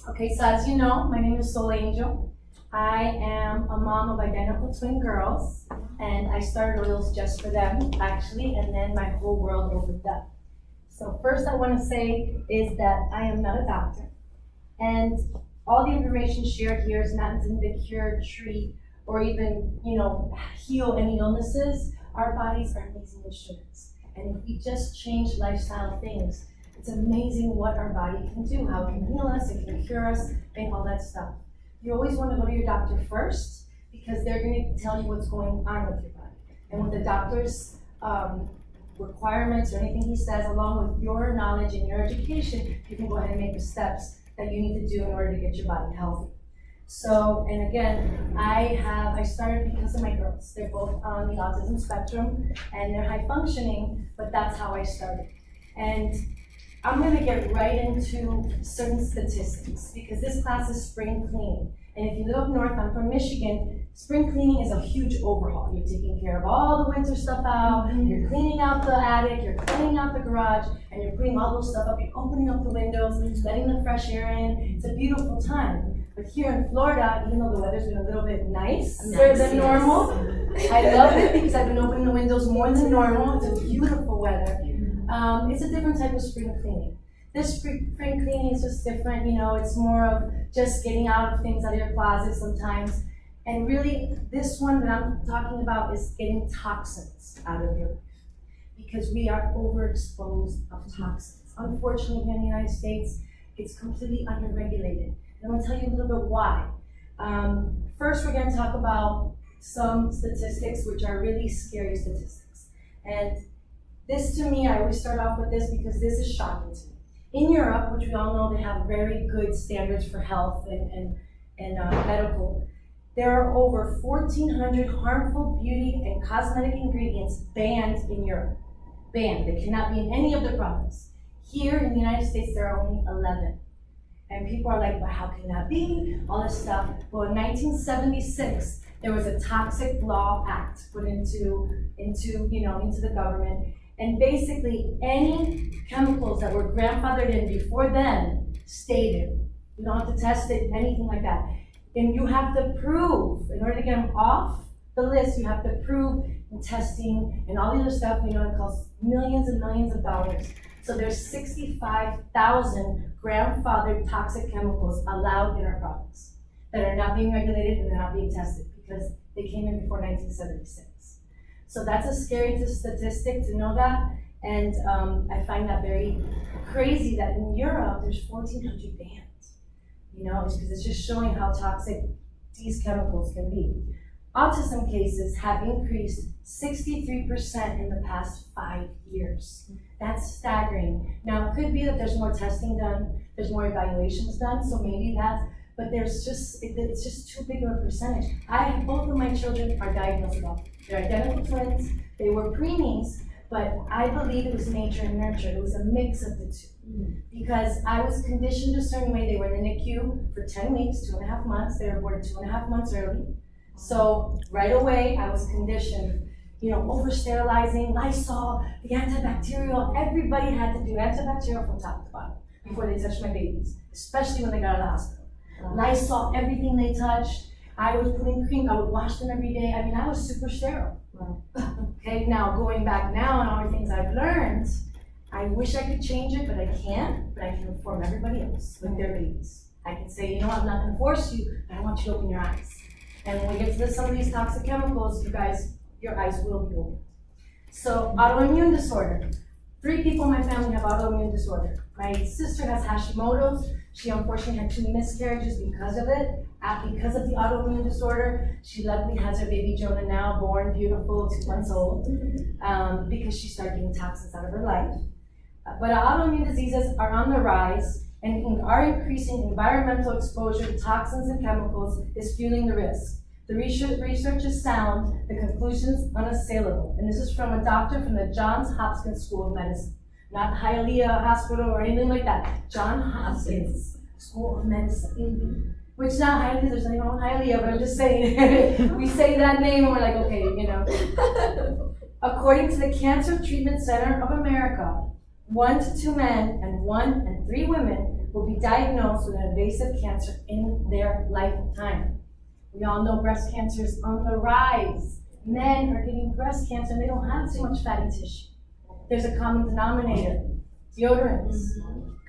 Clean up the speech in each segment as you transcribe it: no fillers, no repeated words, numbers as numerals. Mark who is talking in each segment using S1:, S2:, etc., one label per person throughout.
S1: Okay, so as you know, my name is Soul Angel. I am a mom of identical twin girls, and I started oils just for them, actually, and then my whole world opened up. So first I want to say is that I am not a doctor, and all the information shared here is not intended to cure, treat, or even, heal any illnesses. Our bodies are amazing instruments, and if we just change lifestyle things, it's amazing what our body can do, how it can heal us, it can cure us, and all that stuff. You always want to go to your doctor first because they're going to tell you what's going on with your body. And with the doctor's requirements or anything he says, along with your knowledge and your education, you can go ahead and make the steps that you need to do in order to get your body healthy. So, and again, I started because of my girls. They're both on the autism spectrum and they're high functioning, but that's how I started. And I'm gonna get right into certain statistics because this class is spring cleaning. And if you live up north, I'm from Michigan, spring cleaning is a huge overhaul. You're taking care of all the winter stuff out, you're cleaning out the attic, you're cleaning out the garage, and you're putting all those stuff up, you're opening up the windows, letting the fresh air in. It's a beautiful time. But here in Florida, even though the weather's been a little bit nicer than normal, I love it because I've been opening the windows more than normal. It's a beautiful weather. It's a different type of spring cleaning. This spring cleaning is just different, it's more of just getting out of things out of your closet sometimes. And really, this one that I'm talking about is getting toxins out of your life because we are overexposed of toxins. Unfortunately, here in the United States, it's completely underregulated. And I'm gonna tell you a little bit why. First, we're gonna talk about some statistics, which are really scary statistics. And this to me, I always start off with this because this is shocking to me. In Europe, which we all know they have very good standards for health and medical, there are over 1,400 harmful beauty and cosmetic ingredients banned in Europe. Banned, they cannot be in any of the products. Here in the United States, there are only 11. And people are like, well, how can that be? All this stuff. Well, in 1976, there was a Toxic Law Act put into the government. And basically, any chemicals that were grandfathered in before then stayed in. You don't have to test it, anything like that. And you have to prove, in order to get them off the list, you have to prove in testing and all the other stuff, it costs millions and millions of dollars. So there's 65,000 grandfathered toxic chemicals allowed in our products that are not being regulated and they're not being tested because they came in before 1976. So that's a scary statistic to know that, and I find that very crazy that in Europe there's 1,400 bans, because it's just showing how toxic these chemicals can be. Autism cases have increased 63% in the past 5 years. That's staggering. Now, it could be that there's more testing done, there's more evaluations done, so maybe that's, but it's just too big of a percentage. Both of my children are diagnosed with autism. They're identical twins, they were preemies, but I believe it was nature and nurture. It was a mix of the two. Because I was conditioned a certain way. They were in the NICU for 10 weeks, 2.5 months. They were born 2.5 months early. So right away, I was conditioned, over sterilizing, Lysol, the antibacterial. Everybody had to do antibacterial from top to bottom before they touched my babies, especially when they got out of the hospital. Lysol, everything they touched. I was putting cream, I would wash them every day. I was super sterile. Okay, now going back now and all the things I've learned, I wish I could change it, but I can't. But I can inform everybody else with their babies. I can say, I'm not gonna force you, but I want you to open your eyes. And when we get to some of these toxic chemicals, you guys, your eyes will be open. So autoimmune disorder. 3 people in my family have autoimmune disorder. My sister has Hashimoto's. She unfortunately had 2 miscarriages because of it. Because of the autoimmune disorder, she luckily has her baby Jonah now, born beautiful, 2 months old, because she started getting toxins out of her life. But autoimmune diseases are on the rise, and our increasing environmental exposure to toxins and chemicals is fueling the risk. The research is sound, the conclusions unassailable. And this is from a doctor from the Johns Hopkins School of Medicine. Not Hialeah Hospital or anything like that. Johns Hopkins School of Medicine. Which now Hialeah, there's nothing wrong with Hialeah, but I'm just saying, we say that name and we're like, okay, According to the Cancer Treatment Center of America, 1 to 2 men and 1 and 3 women will be diagnosed with an invasive cancer in their lifetime. We all know breast cancer is on the rise. Men are getting breast cancer and they don't have too much fatty tissue. There's a common denominator, deodorants.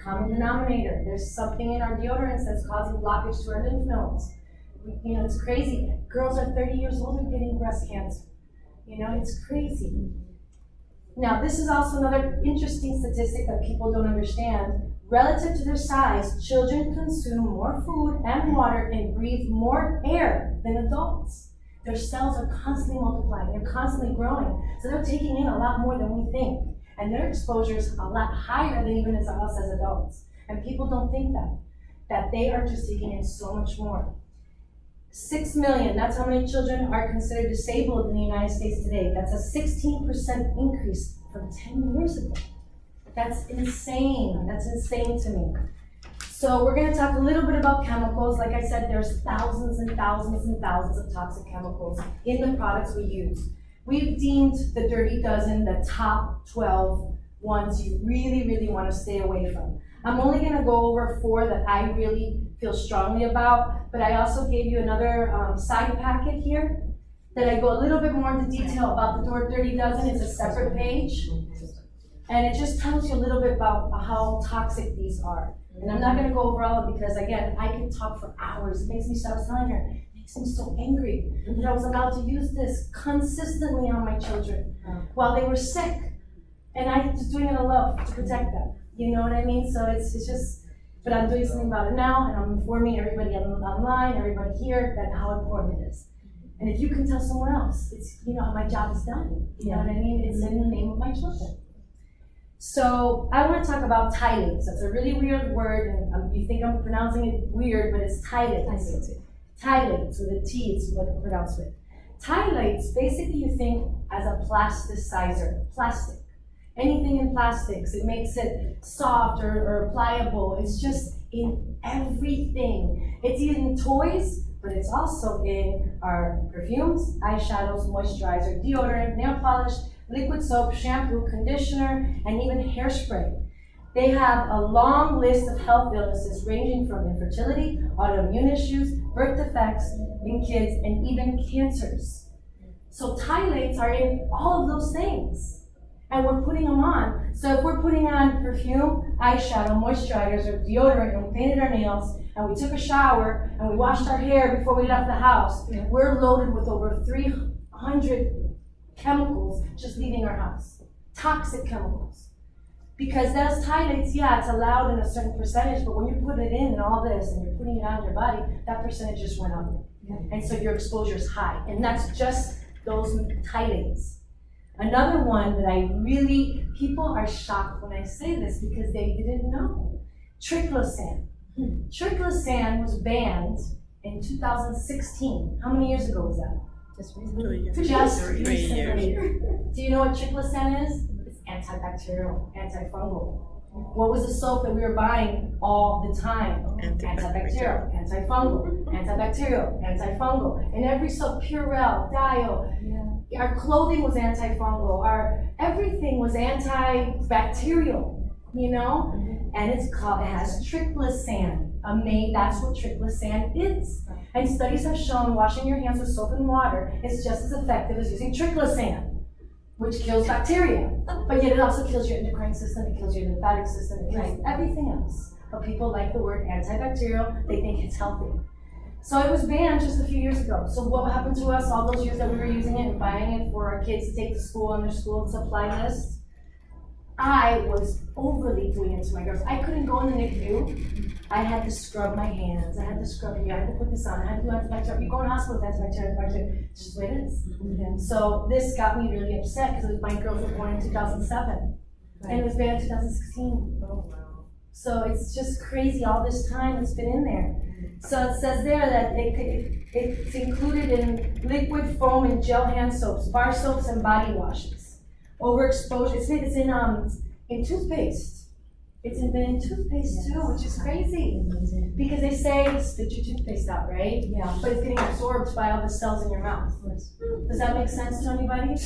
S1: Common denominator. There's something in our deodorants that's causing blockage to our lymph nodes. You know, it's crazy. Girls are 30 years old and getting breast cancer. You know, it's crazy. Now, this is also another interesting statistic that people don't understand. Relative to their size, children consume more food and water and breathe more air than adults. Their cells are constantly multiplying, they're constantly growing, so they're taking in a lot more than we think. And their exposure is a lot higher than even as us as adults. And people don't think that they are just taking in so much more. 6 million, that's how many children are considered disabled in the United States today. That's a 16% increase from 10 years ago. That's insane. That's insane to me. So we're going to talk a little bit about chemicals. Like I said, there's thousands and thousands and thousands of toxic chemicals in the products we use. We've deemed the Dirty Dozen the top 12 ones you really, really want to stay away from. I'm only going to go over 4 that I really feel strongly about, but I also gave you another side packet here that I go a little bit more into detail about the Dirty Dozen. It's a separate page, and it just tells you a little bit about how toxic these are. And I'm not going to go over all of it because, again, I could talk for hours. It makes me, so I was telling her, it makes me so angry that I was allowed to use this consistently on my children while they were sick. And I was doing it in love to protect them. You know what I mean? So it's just, but I'm doing something about it now, and I'm informing everybody online, everybody here, that how important it is. And if you can tell someone else, it's, you know, my job is done. You know what I mean? It's in the name of my children. So I want to talk about phthalates. That's a really weird word, and you think I'm pronouncing it weird, but it's phthalates. Phthalates with a T, it's what it's pronounced with. Phthalates, basically you think as a plasticizer, plastic. Anything in plastics, it makes it soft or pliable. It's just in everything. It's in toys, but it's also in our perfumes, eyeshadows, moisturizer, deodorant, nail polish, liquid soap, shampoo, conditioner, and even hairspray. They have a long list of health illnesses ranging from infertility, autoimmune issues, birth defects in kids, and even cancers. So phthalates are in all of those things. And we're putting them on. So if we're putting on perfume, eyeshadow, moisturizers, or deodorant, and we painted our nails, and we took a shower, and we washed our hair before we left the house, we're loaded with over 300 chemicals just leaving our house. Toxic chemicals. Because those phthalates, yeah, it's allowed in a certain percentage, but when you put it in and all this, and you're putting it on your body, that percentage just went up. And so your exposure is high. And that's just those phthalates. Another one that I really, people are shocked when I say this because they didn't know. Triclosan. Triclosan was banned in 2016. How many years ago was that? Just recently. Just recently. Do you know what triclosan is? It's antibacterial, antifungal. What was the soap that we were buying all the time? Antibacterial, antifungal, antibacterial, antifungal. And every soap, Purell, Dio. Our clothing was antifungal. Our everything was antibacterial, you know? And it's called, it has triclosan. That's what triclosan is. And studies have shown washing your hands with soap and water is just as effective as using triclosan, which kills bacteria. But yet it also kills your endocrine system, it kills your lymphatic system, it kills everything else. But people like the word antibacterial, they think it's healthy. So it was banned just a few years ago. So what happened to us all those years that we were using it and buying it for our kids to take to school on their school supply list? I was overly doing it to my girls. I couldn't go in the NICU. I had to scrub my hands. I had to scrub here. I had to put this on. I had to do antibacterial. You go in the hospital with antibacterial. It's just the way it is. So this got me really upset because my girls were born in 2007. And it was banned in 2016. Oh, wow. So it's just crazy all this time it's been in there. So it says there that it's included in liquid, foam, and gel hand soaps, bar soaps, and body washes. Overexposure, it's in toothpaste. It's been in toothpaste too, which is crazy. Because they say spit your toothpaste out, right? Yeah. But it's getting absorbed by all the cells in your mouth. Does that make sense to anybody?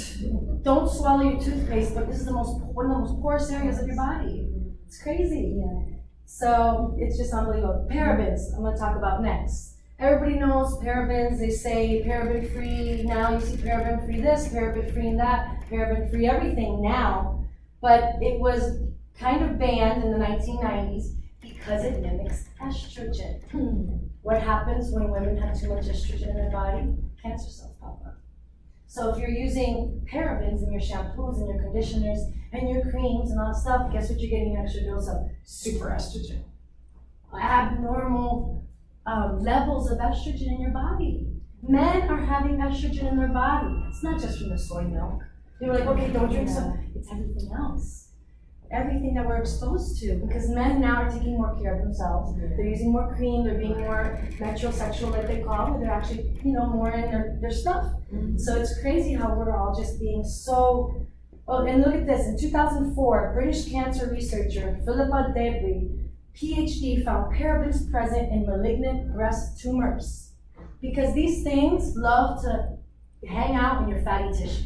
S1: Don't swallow your toothpaste, but this is one of the most porous areas of your body. It's crazy. Yeah. So it's just unbelievable. Parabens, I'm gonna talk about next. Everybody knows parabens, they say paraben free, now you see paraben free this, paraben free and that, paraben free everything now, but it was kind of banned in the 1990s because it mimics estrogen. What happens when women have too much estrogen in their body? Cancer cells pop up. So if you're using parabens in your shampoos and your conditioners and your creams and all that stuff, guess what you're getting an extra dose of? Super estrogen. Abnormal levels of estrogen in your body. Men are having estrogen in their body. It's not just from the soy milk. They were like, okay, don't drink some. It's everything else. Everything that we're exposed to, because men now are taking more care of themselves. They're using more cream, they're being more metrosexual, like they call it. They're actually, more in their stuff. So it's crazy how we're all just being so, and look at this, in 2004, British cancer researcher Philippa Debris, PhD, found parabens present in malignant breast tumors. Because these things love to hang out in your fatty tissue.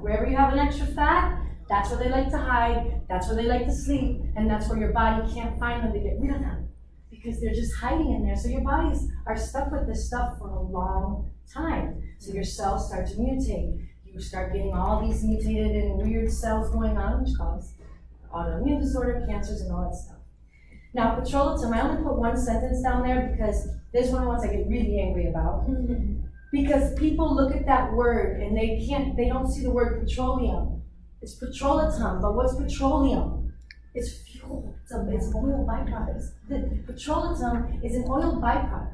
S1: Wherever you have an extra fat, that's where they like to hide, that's where they like to sleep, and that's where your body can't find them to get rid of them. Because they're just hiding in there. So your bodies are stuck with this stuff for a long time. So your cells start to mutate. You start getting all these mutated and weird cells going on, which cause autoimmune disorder, cancers, and all that stuff. Now, petrolatum, I only put one sentence down there because this is one of the ones I get really angry about. Because people look at that word and they don't see the word petroleum. It's petrolatum, but what's petroleum? It's fuel, it's oil byproducts. Petrolatum is an oil byproduct.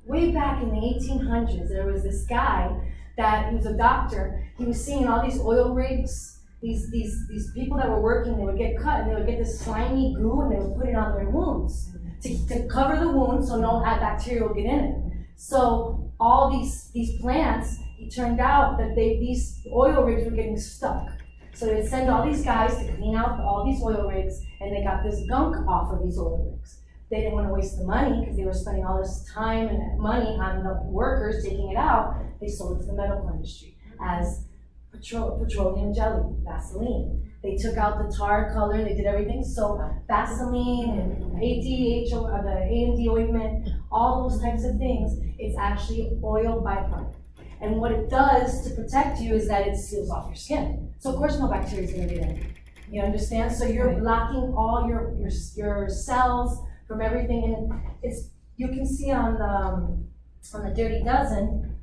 S1: Way back in the 1800s, there was this guy he was a doctor, he was seeing all these oil rigs, these people that were working, they would get cut and they would get this slimy goo and they would put it on their wounds to cover the wound so no bacteria will get in it. So all these plants, it turned out that these oil rigs were getting stuck. So they'd send all these guys to clean out all these oil rigs, and they got this gunk off of these oil rigs. They didn't want to waste the money because they were spending all this time and money on the workers taking it out. They sold it to the medical industry as petroleum jelly, Vaseline. They took out the tar color, they did everything. So Vaseline and the A&D ointment, all those types of things, it's actually oil byproduct. And what it does to protect you is that it seals off your skin. So of course no bacteria is going to get in. You understand? So you're blocking all your cells from everything, and you can see on the Dirty Dozen,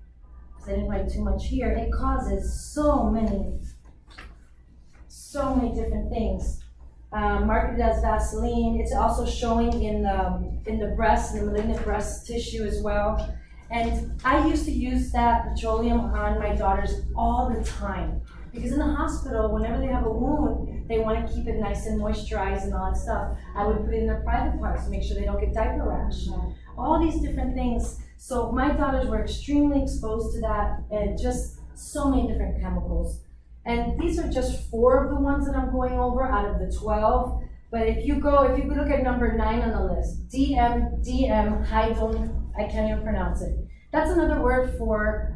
S1: because I didn't write too much here. It causes so many different things. Marketed as Vaseline. It's also showing in the breast, in the malignant breast tissue as well. And I used to use that petroleum on my daughters all the time. Because in the hospital, whenever they have a wound, they want to keep it nice and moisturized and all that stuff. I would put it in their private parts to make sure they don't get diaper rash. All these different things. So my daughters were extremely exposed to that, and just so many different chemicals. And these are just 4 of the ones that I'm going over out of the 12. But if you look at number 9 on the list, DM, hydron, I can't even pronounce it. That's another word for,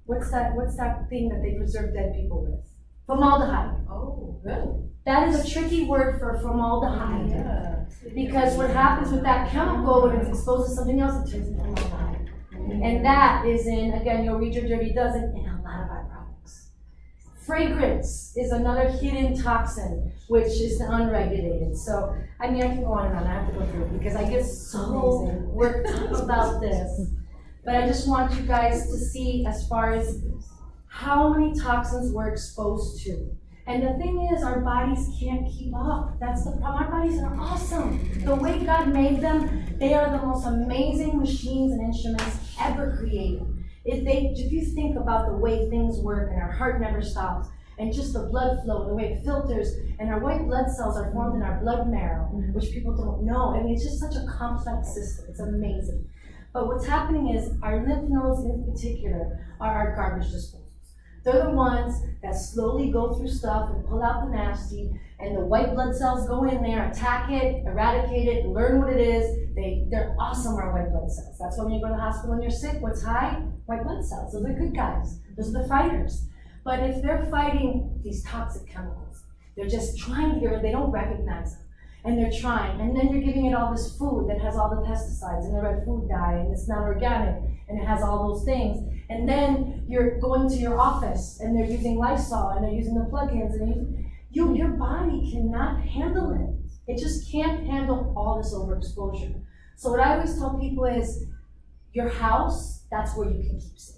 S1: what's that thing that they preserve dead people with? Formaldehyde.
S2: Oh, good.
S1: That is a tricky word for formaldehyde. Yeah. Because what happens with that chemical when it's exposed to something else, it turns into formaldehyde. And that is in, again, you'll read your Dirty Dozen, in a lot of our products. Fragrance is another hidden toxin, which is unregulated. So, I mean, I can go on and on. I have to go through it because I get so worked up about this. But I just want you guys to see as far as how many toxins we're exposed to. And the thing is, our bodies can't keep up. That's the problem. Our bodies are awesome. The way God made them, they are the most amazing machines and instruments ever created. If you think about the way things work and our heart never stops, and just the blood flow, the way it filters, and our white blood cells are formed in our blood marrow, which people don't know. I mean, it's just such a complex system. It's amazing. But what's happening is our lymph nodes in particular are our garbage disposals. They're the ones that slowly go through stuff and pull out the nasty, and the white blood cells go in there, attack it, eradicate it, learn what it is. They're awesome, our white blood cells. That's why when you go to the hospital and you're sick, what's high? White blood cells. Those are the good guys. Those are the fighters. But if they're fighting these toxic chemicals, they're just trying to get rid, they don't recognize them. and they're trying, and then you're giving it all this food that has all the pesticides and the red food dye, and it's not organic, and it has all those things. And then you're going to your office, and they're using Lysol, and they're using the plugins, and your body cannot handle it. It just can't handle all this overexposure. So what I always tell people is, your house, that's where you can keep safe.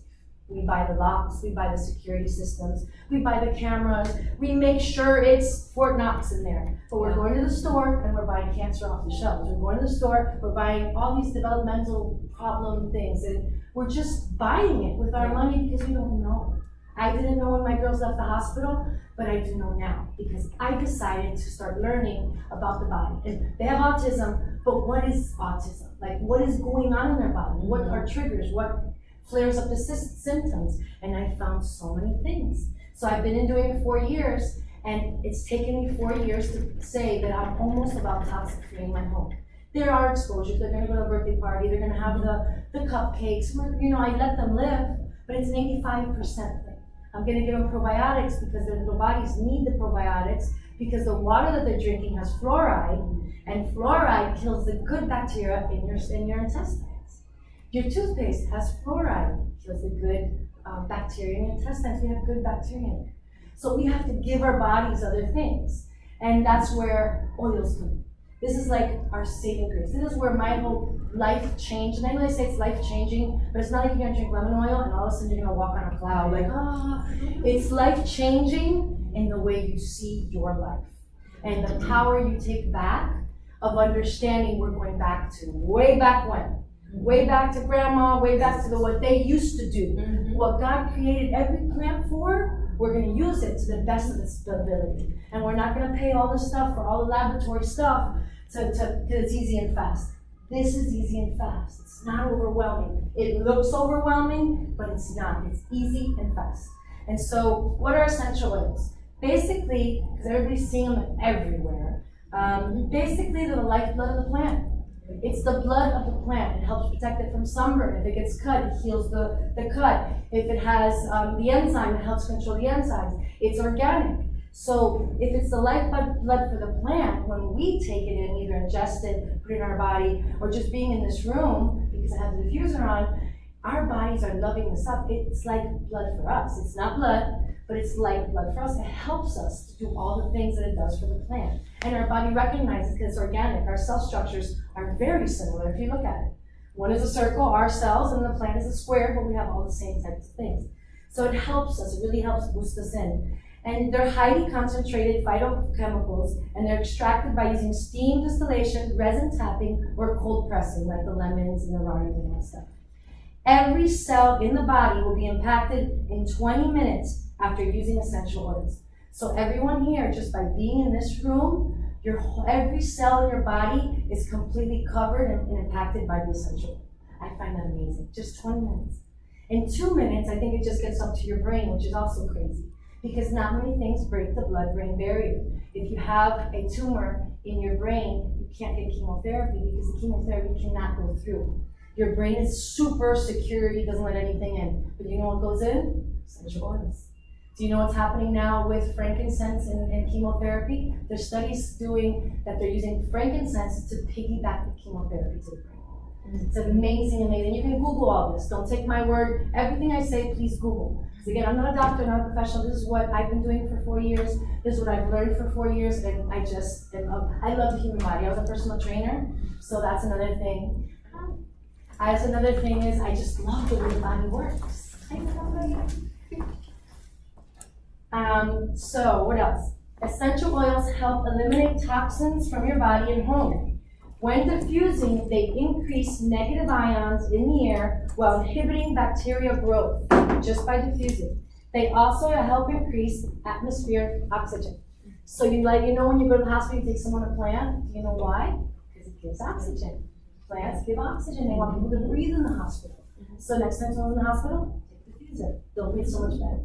S1: We buy the locks, we buy the security systems, we buy the cameras, we make sure it's Fort Knox in there. But we're going to the store and we're buying cancer off the shelves. We're going to the store, we're buying all these developmental problem things, and we're just buying it with our money because we don't know. I didn't know when my girls left the hospital, but I do know now because I decided to start learning about the body. And they have autism, but what is autism? Like, what is going on in their body? What are triggers? What flares up the symptoms? And I found so many things. So I've been doing it 4 years, and it's taken me 4 years to say that I'm almost about toxic free in my home. There are exposures. They're going to go to a birthday party. They're going to have the cupcakes. I let them live, but it's an 85% thing. I'm going to give them probiotics because their bodies need the probiotics because the water that they're drinking has fluoride, and fluoride kills the good bacteria in your intestines. Your toothpaste has fluoride, kills the good bacteria in your intestines. We have good bacteria in there. So we have to give our bodies other things, and that's where oils come in. This is like our saving grace. This is where my whole life changed. And I know they say it's life-changing, but it's not like you're gonna drink lemon oil and all of a sudden you're gonna walk on a cloud like, It's life-changing in the way you see your life. And the power you take back of understanding we're going back to way back when. Way back to grandma, way back to what they used to do. What God created every plant for, we're going to use it to the best of its ability. And we're not going to pay all the stuff for all the laboratory stuff because it's easy and fast. This is easy and fast. It's not overwhelming. It looks overwhelming, but it's not. It's easy and fast. And so what are essential oils? Basically, because everybody's seeing them everywhere, basically they're the lifeblood of the plant. It's the blood of the plant. It helps protect it from sunburn. If it gets cut, it heals the cut. If it has the enzyme, it helps control the enzymes. It's organic. So if it's the lifeblood for the plant, when we take it in, either ingest it, put it in our body, or just being in this room, because I have the diffuser on, our bodies are loving this up. It's like blood for us. It's not blood, but it's like blood for us. It helps us to do all the things that it does for the plant. And our body recognizes because it's organic. Our cell structures are very similar if you look at it. One is a circle, our cells, and the plant is a square, but we have all the same types of things. So it helps us, it really helps boost us in. And they're highly concentrated phytochemicals, and they're extracted by using steam distillation, resin tapping, or cold pressing, like the lemons and the rinds and all that stuff. Every cell in the body will be impacted in 20 minutes after using essential oils. So everyone here, just by being in this room, every cell in your body is completely covered and impacted by the essential oil. I find that amazing. Just 20 minutes. In 2 minutes, I think it just gets up to your brain, which is also crazy. Because not many things break the blood-brain barrier. If you have a tumor in your brain, you can't get chemotherapy because the chemotherapy cannot go through. Your brain is super secure, it doesn't let anything in. But you know what goes in? Essential oils. Do you know what's happening now with frankincense and chemotherapy? There's studies doing that they're using frankincense to piggyback the chemotherapy to the brain. It's amazing, amazing. You can Google all this. Don't take my word. Everything I say, please Google. So again, I'm not a doctor, not a professional. This is what I've been doing for 4 years. This is what I've learned for 4 years, and I love the human body. I was a personal trainer, so that's another thing. Another thing is I just love the way the body works. So what else? Essential oils help eliminate toxins from your body and home. When diffusing, they increase negative ions in the air while inhibiting bacterial growth just by diffusing. They also help increase atmospheric oxygen. So when you go to the hospital, you take someone a plant. Do you know why? Because it gives oxygen. Plants give oxygen. They want people to breathe in the hospital. So next time someone's in the hospital, take the diffuser. They'll breathe so much better.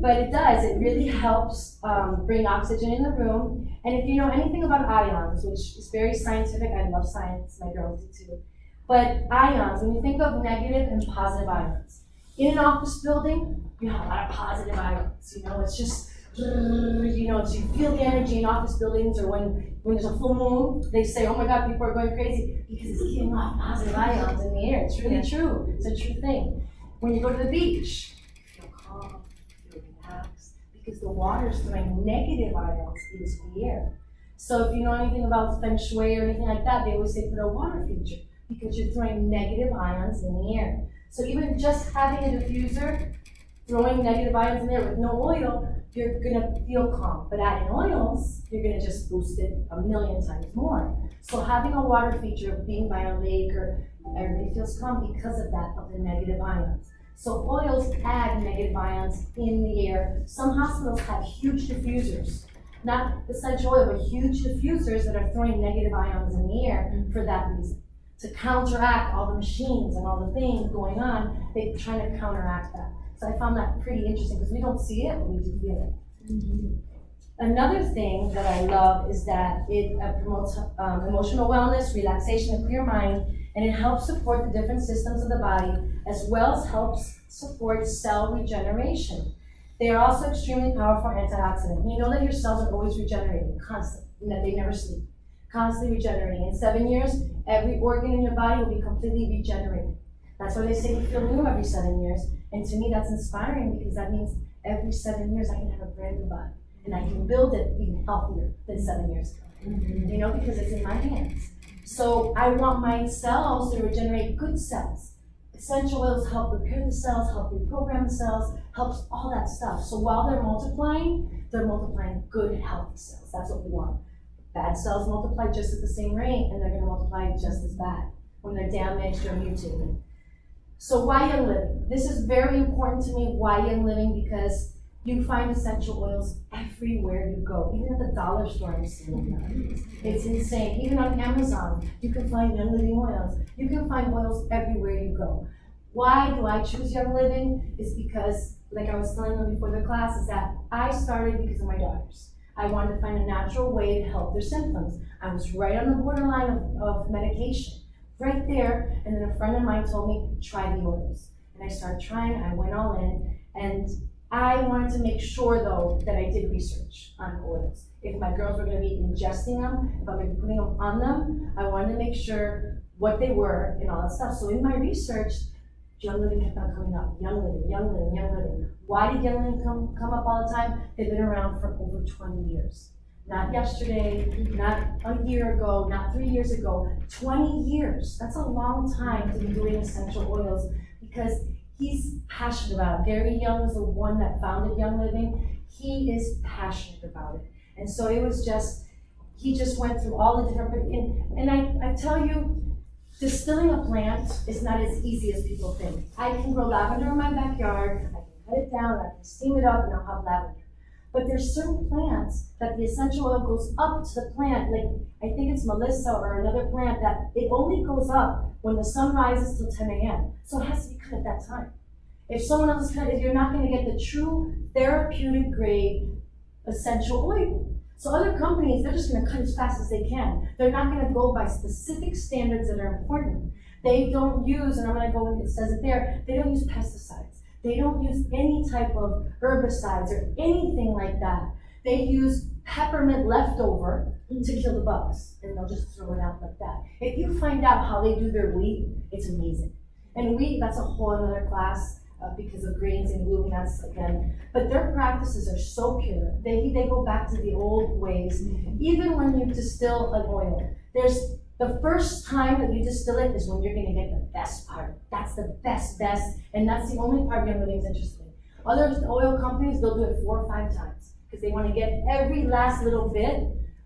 S1: But it does. It really helps bring oxygen in the room. And if you know anything about ions, which is very scientific, I love science, my girls do too. But ions, when you think of negative and positive ions, in an office building, you have a lot of positive ions. It's just you know, so you feel the energy in office buildings, or when there's a full moon, they say, oh my God, people are going crazy because it's giving off positive ions in the air. It's really true. It's a true thing. When you go to the beach, you feel calm, you feel relaxed, because the water is throwing negative ions into the air. So if you know anything about feng shui or anything like that, they always say put a water feature, because you're throwing negative ions in the air. So even just having a diffuser throwing negative ions in there with no oil, you're gonna feel calm. But adding oils, you're gonna just boost it a million times more. So having a water feature, being by a lake, or everybody feels calm because of that, of the negative ions. So oils add negative ions in the air. Some hospitals have huge diffusers, not essential oil, but huge diffusers that are throwing negative ions in the air for that reason. To counteract all the machines and all the things going on, they're trying to counteract that. So I found that pretty interesting, because we don't see it, but we do feel it. Mm-hmm. Another thing that I love is that it promotes emotional wellness, relaxation, and clear mind, and it helps support the different systems of the body, as well as helps support cell regeneration. They are also extremely powerful antioxidant. You know that your cells are always regenerating, constantly, and that they never sleep. Constantly regenerating. In 7 years, every organ in your body will be completely regenerated. That's why they say we feel new every 7 years. And to me, that's inspiring, because that means every 7 years I can have a brand new body, and I can build it even healthier than 7 years ago. Mm-hmm. You know, because it's in my hands. So I want my cells to regenerate good cells. Essential oils help repair the cells, help reprogram the cells, helps all that stuff. So while they're multiplying good, healthy cells. That's what we want. Bad cells multiply just at the same rate, and they're going to multiply just as bad when they're damaged or mutated. So why Young Living? This is very important to me. Why Young Living? Because you find essential oils everywhere you go. Even at the dollar store, I'm seeing them. It's insane. Even on Amazon, you can find Young Living oils. You can find oils everywhere you go. Why do I choose Young Living? Is because, like I was telling them before the class, is that I started because of my daughters. I wanted to find a natural way to help their symptoms. I was right on the borderline of medication, right there, and then a friend of mine told me, try the oils. And I started trying, I went all in, and I wanted to make sure, though, that I did research on oils. If my girls were going to be ingesting them, if I'm going to be putting them on them, I wanted to make sure what they were and all that stuff. So in my research, Young Living kept on coming up. Young Living, Young Living, Young Living. Why did Young Living come up all the time? They've been around for over 20 years. Not yesterday, not a year ago, not 3 years ago, 20 years. That's a long time to be doing essential oils, because he's passionate about it. Gary Young is the one that founded Young Living. He is passionate about it. And so it was just, he just went through all the different, and I tell you, distilling a plant is not as easy as people think. I can grow lavender in my backyard, I can cut it down, I can steam it up, and I'll have lavender. But there's certain plants that the essential oil goes up to the plant, like I think it's Melissa or another plant, that it only goes up when the sun rises till 10 a.m. So it has to be cut at that time. If someone else is cut, you're not going to get the true therapeutic grade essential oil. So other companies, they're just going to cut as fast as they can. They're not going to go by specific standards that are important. They don't use, and I'm going to go, it says it there, they don't use pesticides. They don't use any type of herbicides or anything like that. They use peppermint leftover to kill the bugs, and they'll just throw it out like that. If you find out how they do their wheat, it's amazing. And wheat, that's a whole other class because of grains and gluminous again. But their practices are so pure. They go back to the old ways. Even when you distill an oil, there's the first time that you distill it is when you're going to get the best part. That's the best, and that's the only part Young Living is interested in. Other oil companies, they'll do it 4 or 5 times because they want to get every last little bit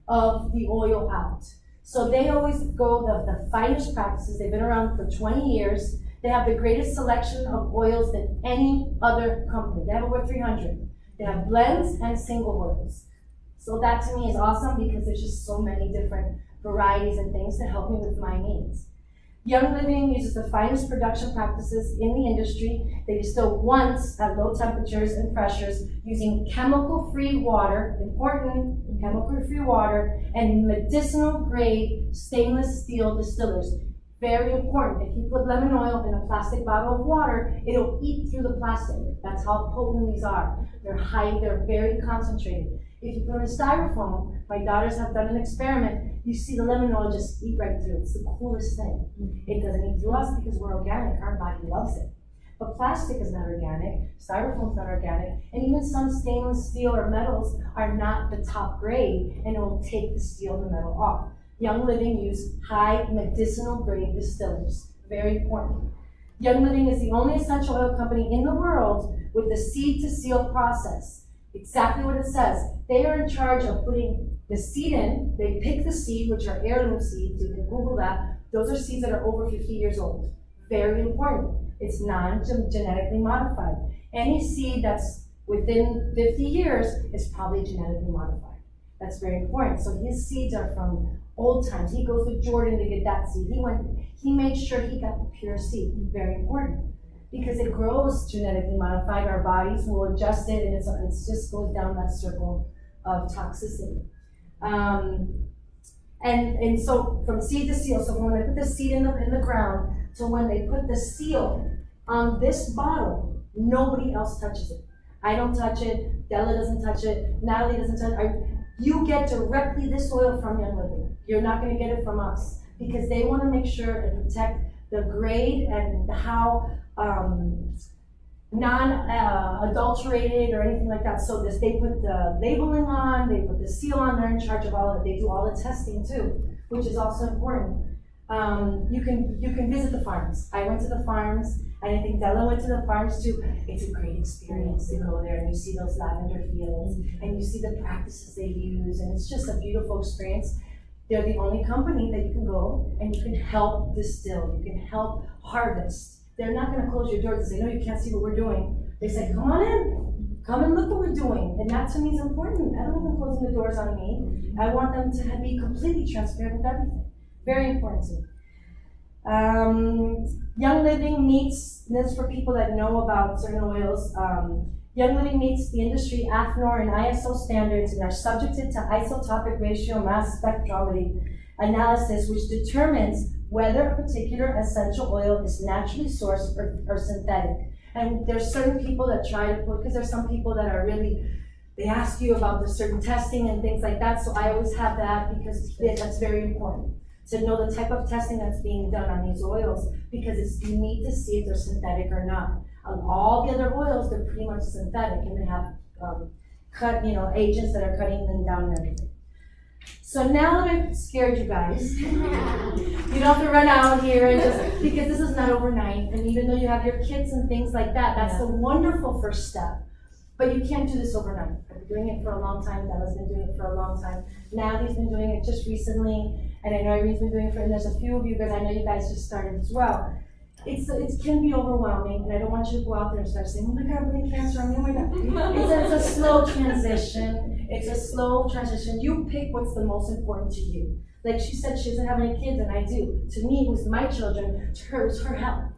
S1: of the oil out. So they always go the finest practices. They've been around for 20 years. They have the greatest selection of oils than any other company. They have over 300. They have blends and single oils. So that to me is awesome because there's just so many different varieties and things to help me with my needs. Young Living uses the finest production practices in the industry. They distill once at low temperatures and pressures using chemical-free water, important, chemical-free water, and medicinal-grade stainless steel distillers. Very important. If you put lemon oil in a plastic bottle of water, it'll eat through the plastic. That's how potent these are. They're very concentrated. If you put in a styrofoam, my daughters have done an experiment, you see the lemon oil just eat right through. It's the coolest thing. It doesn't eat through us because we're organic, our body loves it. But plastic is not organic, styrofoam is not organic, and even some stainless steel or metals are not the top grade, and it will take the steel and the metal off. Young Living use high medicinal grade distillers, very important. Young Living is the only essential oil company in the world with the seed to seal process. Exactly what it says. They are in charge of putting the seed in. They pick the seed, which are heirloom seeds. You can Google that. Those are seeds that are over 50 years old. Very important. It's non-genetically modified. Any seed that's within 50 years is probably genetically modified. That's very important. So his seeds are from old times. He goes to Jordan to get that seed. He made sure he got the pure seed. Very important. Because it grows genetically modified, our bodies will adjust it, and it just goes down that circle of toxicity. And so from seed to seal, so when they put the seed in the ground, to when they put the seal on this bottle, nobody else touches it. I don't touch it, Della doesn't touch it, Natalie doesn't touch it. You get directly this oil from Young Living. You're not going to get it from us because they want to make sure and protect the grade and how non-adulterated or anything like that. So they put the labeling on, they put the seal on, they're in charge of all of it. They do all the testing too, which is also important. You can visit the farms. I went to the farms, and I think Della went to the farms too. It's a great experience to go there and you see those lavender fields and you see the practices they use, and it's just a beautiful experience. They're the only company that you can go and you can help distill, you can help harvest. They're not going to close your doors and say, no, you can't see what we're doing. They say, come on in, come and look what we're doing. And that to me is important. I don't want them closing the doors on me. I want them to be completely transparent with everything. Very important to me. Young Living meets, this is for people that know about certain oils, Young Living meets the industry AFNOR and ISO standards and are subjected to isotopic ratio mass spectrometry analysis, which determines whether a particular essential oil is naturally sourced or synthetic. And there's certain people that try to put, because there's some people that are really, they ask you about the certain testing and things like that, so I always have that because that's very important to know the type of testing that's being done on these oils, because you need to see if they're synthetic or not. On all the other oils, they're pretty much synthetic, and they have agents that are cutting them down and everything. So now that I've scared you guys, you don't have to run out here and just, because this is not overnight, and even though you have your kids and things like that, that's a wonderful first step. But you can't do this overnight. I've been doing it for a long time, Bella's been doing it for a long time. Natalie's been doing it just recently, and I know Irene's been doing it and there's a few of you guys, I know you guys just started as well. It can be overwhelming, and I don't want you to go out there and start saying, oh my God, I'm getting cancer on me, oh my God. It's a slow transition. It's a slow transition. You pick what's the most important to you. Like she said, she doesn't have any kids, and I do. To me, it was my children. To her, it was her health.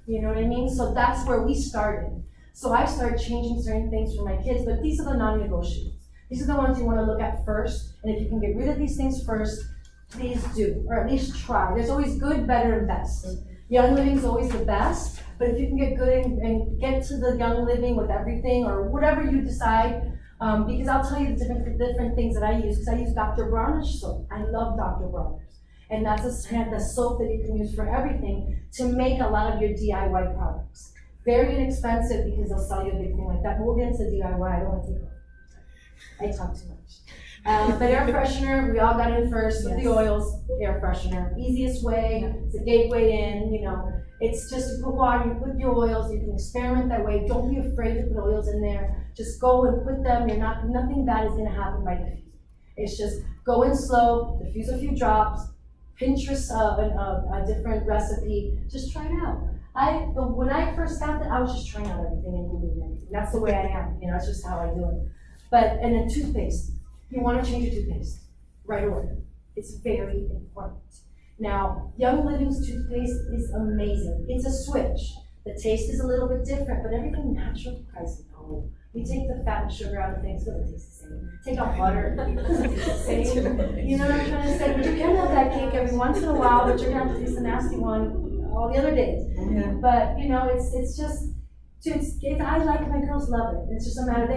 S1: You know what I mean? So that's where we started. So I started changing certain things for my kids, but these are the non-negotiables. These are the ones you want to look at first, and if you can get rid of these things first, please do, or at least try. There's always good, better, and best. Young Living is always the best, but if you can get good and get to the Young Living with everything, or whatever you decide, because I'll tell you the different things that I use, because I use Dr. Bronner's soap. I love Dr. Bronner's. And that's the soap that you can use for everything to make a lot of your DIY products. Very inexpensive because they'll sell you a big thing like that. But we'll get into DIY, I don't want to take over. I talk too much. But air freshener, we all got in first with the oils, air freshener. Easiest way, it's a gateway in, It's just you put water, you put your oils, you can experiment that way. Don't be afraid to put oils in there. Just go and put them, nothing bad is gonna happen by diffusing. It's just go in slow, diffuse a few drops, Pinterest a different recipe, just try it out. When I first got that, I was just trying out everything and doing everything. That's the way I am, that's just how I do it. And then toothpaste. You want to change your toothpaste right away. It's very important. Now, Young Living's toothpaste is amazing. It's a switch. The taste is a little bit different, but everything natural, guys know. We take the fat and sugar out of things, so it tastes the same. Take out butter, it tastes the same. You know what I'm trying to say? But you can have that cake every once in a while, but you're gonna have to taste the nasty one all the other days. Yeah. But you know, it's just, I like, my girls love it. It's just a matter,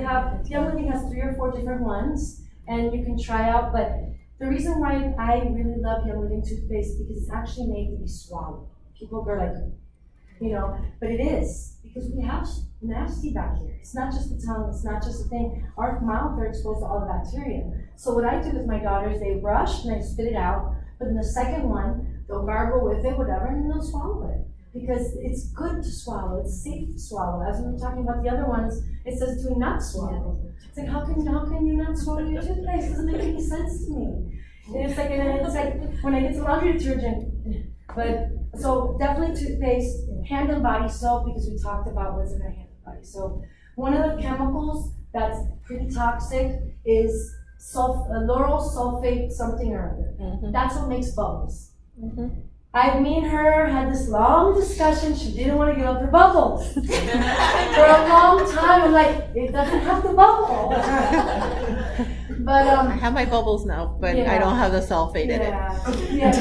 S1: Young Living has 3 or 4 different ones, and you can try out, but the reason why I really love Young Living toothpaste because it's actually made to be swallowed. People are like, you know, but it is, because we have nasty back here. It's not just the tongue, it's not just the thing. Our mouth are exposed to all the bacteria. So what I do with my daughters, they brush and they spit it out, but in the second one, they'll gargle with it, whatever, and they'll swallow it. Because it's good to swallow, it's safe to swallow. As we were talking about the other ones, it says do not swallow. It's like, how can you not swallow your toothpaste? It doesn't make any sense to me. And it's like when I get some laundry detergent, but so definitely toothpaste, hand and body soap, because we talked about what's in our hand and body soap. One of the chemicals that's pretty toxic is lauryl sulfate something or other. Mm-hmm. That's what makes bubbles. Mm-hmm. Me and her had this long discussion. She didn't want to give up her bubbles. For a long time, I'm like, it doesn't have to bubble. But
S2: I have my bubbles now, but I don't have the sulfate in it.
S1: Yeah,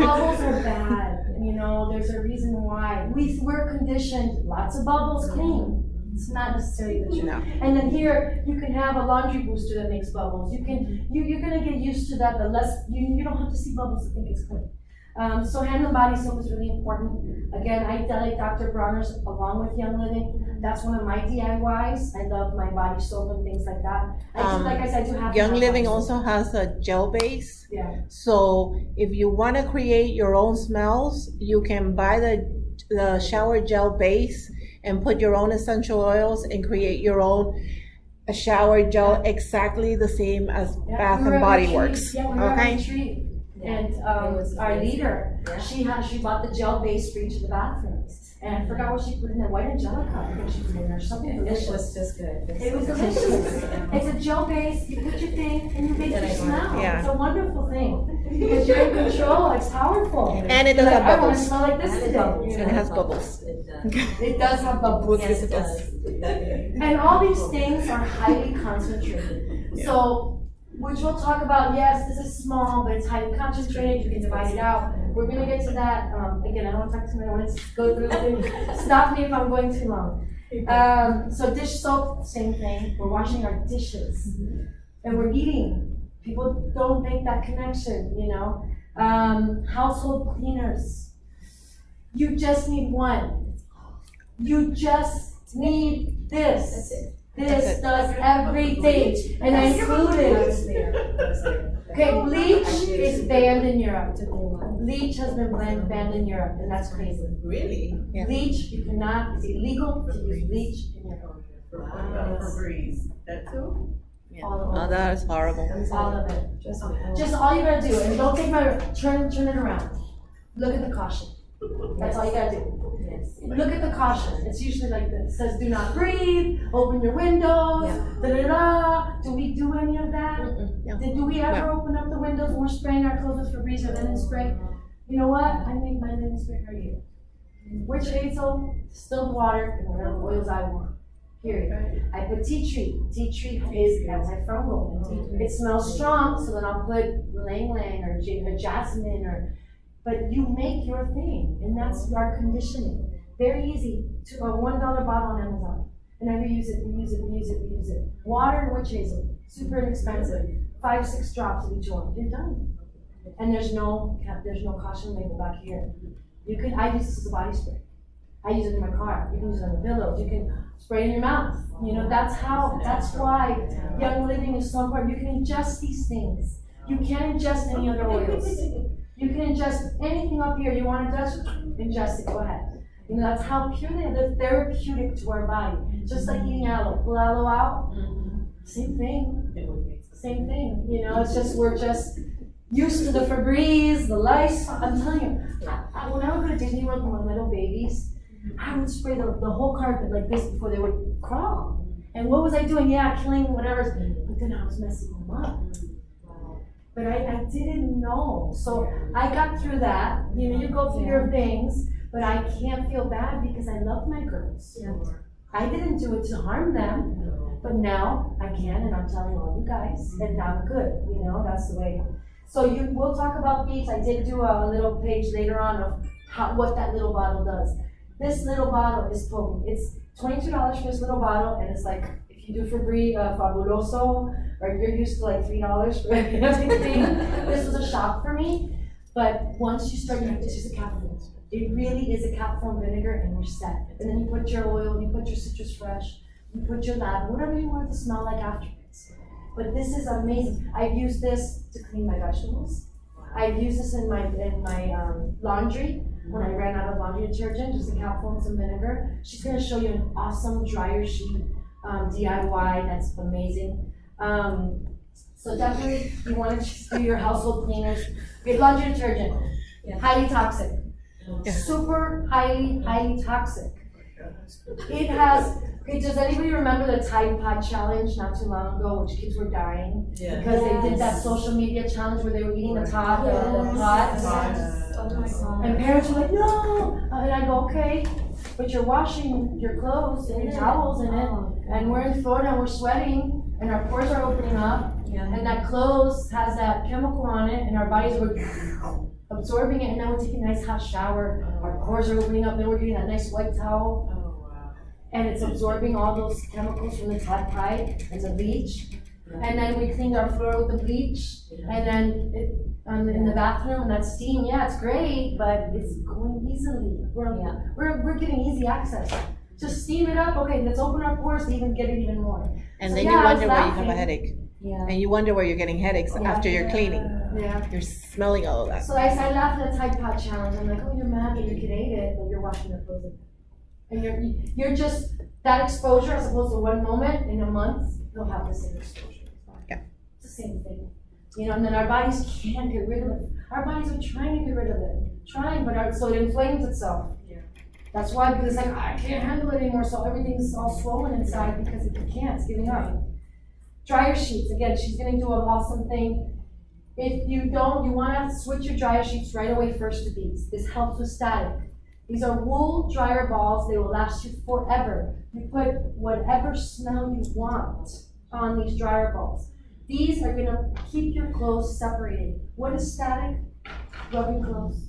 S1: bubbles are bad. You know, there's a reason why. We're conditioned, lots of bubbles clean. It's not necessarily the truth. No. And then here, you can have a laundry booster that makes bubbles. You're gonna get used to that. The less, you don't have to see bubbles to think it's clean. So hand and body soap is really important. Again, I like Dr. Bronner's along with Young Living. That's one of my DIYs. I love my body soap and things like that. Like I said, I do have
S2: Young Living also has a gel base.
S1: Yeah.
S2: So if you want to create your own smells, you can buy the shower gel base and put your own essential oils and create your own shower gel exactly the same as Bath and Body Works.
S1: Yeah, we were on a retreat. And our leader, she bought the gel base for each of the bathrooms. And I forgot what she put in there, white angelica, I think she put in there, something delicious.
S3: It was just good.
S1: It was delicious. It's a gel base, you put your thing, and you make your smell.
S2: Yeah.
S1: It's a wonderful thing, because you're in control, it's powerful.
S2: And it does have
S1: I want to
S2: bubbles.
S1: smell like this today.
S2: And it has bubbles.
S1: It does have bubbles.
S3: Yes, it does.
S1: And all these things are highly concentrated. So, which we'll talk about, yes, this is small, but it's highly concentrated, you can divide it out. We're gonna get to that, again, I don't wanna talk too much, I wanna go through it. Stop me if I'm going too long. So dish soap, same thing, we're washing our dishes. And we're eating. People don't make that connection, you know. Household cleaners. You just need one. You just need this.
S3: That's it.
S1: This does everything, and I included. Okay, bleach is banned in Europe. Bleach has been banned in Europe, and that's crazy.
S3: Really?
S2: Yeah.
S1: Bleach, you cannot, it's illegal to use bleach in Europe.
S3: Febreze. That too?
S1: All of it.
S2: Oh, that is horrible.
S1: All of it. Just all you gotta do, and don't take my, turn it around. Look at the caution. That's all you gotta do.
S3: Yes.
S1: Look at the caution. It's usually like this. It says, do not breathe, open your windows, da-da-da. Do we do any of that?
S2: No.
S1: Do we ever open up the windows when we're spraying our clothes with Febreze or linen spray? You know what? I make my linen spray for you. Which hazel, distilled water, and whatever oils I want. Period. I put tea tree. Tea tree is antifungal. It smells strong, so then I'll put ylang ylang or jasmine or. But you make your thing, and that's our conditioning. Very easy. A $1 bottle on Amazon. And I reuse it. Water and witch hazel. Super inexpensive. 5-6 drops of each one. You're done. And there's no caution label back here. I use this as a body spray. I use it in my car. You can use it on the pillows. You can spray it in your mouth. You know, that's why Young Living is so important. You can ingest these things. You can't ingest any other oils. You can ingest anything up here you want to ingest it, go ahead. You know, that's how pure they are. They're therapeutic to our body. Just like eating aloe. Pull aloe out, same thing. You know, it's just, we're just used to the Febreze, the lice. I'm telling you, when I would go to Disney World with my little babies, I would spray the whole carpet like this before they would crawl. And what was I doing? Yeah, killing whatever. But then I was messing them up. But I didn't know. So I got through that. You know, you go through your things, but I can't feel bad because I love my girls. I didn't do it to harm them, but now I can, and I'm telling all you guys, and I'm good, you know, that's the way. So we'll talk about beads. I did do a little page later on of what that little bottle does. This little bottle is potent. It's $22 for this little bottle, and it's like, if you do Fabuloso, or you're used to like $3 for everything, this was a shock for me. But once you start, it's just a capful. It really is a capful and vinegar, and you're set. And then you put your oil, you put your citrus fresh, you put your lavender, whatever you want it to smell like afterwards. But this is amazing. I've used this to clean my vegetables. I've used this in my laundry when I ran out of laundry detergent, just a capful and some vinegar. She's gonna show you an awesome dryer sheet DIY that's amazing. So definitely, you want to do your household cleaners. Get laundry detergent, highly toxic, super highly toxic. It has. Okay, does anybody remember the Tide Pod challenge not too long ago, which kids were dying because they did that social media challenge where they were eating the top, the pots, and parents were like, no, and I go, okay, but you're washing your clothes and your towels in it, and we're in Florida and we're sweating, and our pores are opening up, and that clothes has that chemical on it, and our bodies are absorbing it, and then we're taking a nice hot shower, our pores are opening up, then we're getting that nice white towel. And it's absorbing all those chemicals from the Tide Pod. It's a bleach. And then we cleaned our floor with the bleach. And then in the bathroom, and that steam, it's great, but it's going easily. We're getting easy access. Just steam it up. Okay, let's open our pores to even get it even more.
S2: And then you wonder why you have a headache. And you wonder where you're getting headaches after you're cleaning. You're smelling all of that.
S1: So I laughed at the Tide Pod challenge. I'm like, oh, you're mad that your kid ate it, but you're washing their clothes. And you're just, that exposure as opposed to one moment in a month, they'll have the same exposure. It's the same thing. You know, and then our bodies can't get rid of it. Our bodies are trying to get rid of it. So it inflames itself. That's why, because it's like, I can't handle it anymore, so everything's all swollen inside because it can't, it's giving up. Dryer sheets, again, she's gonna do an awesome thing. If you don't, you wanna switch your dryer sheets right away first to these. This helps with static. These are wool dryer balls. They will last you forever. You put whatever smell you want on these dryer balls. These are gonna keep your clothes separated. What is static? Rubbing clothes.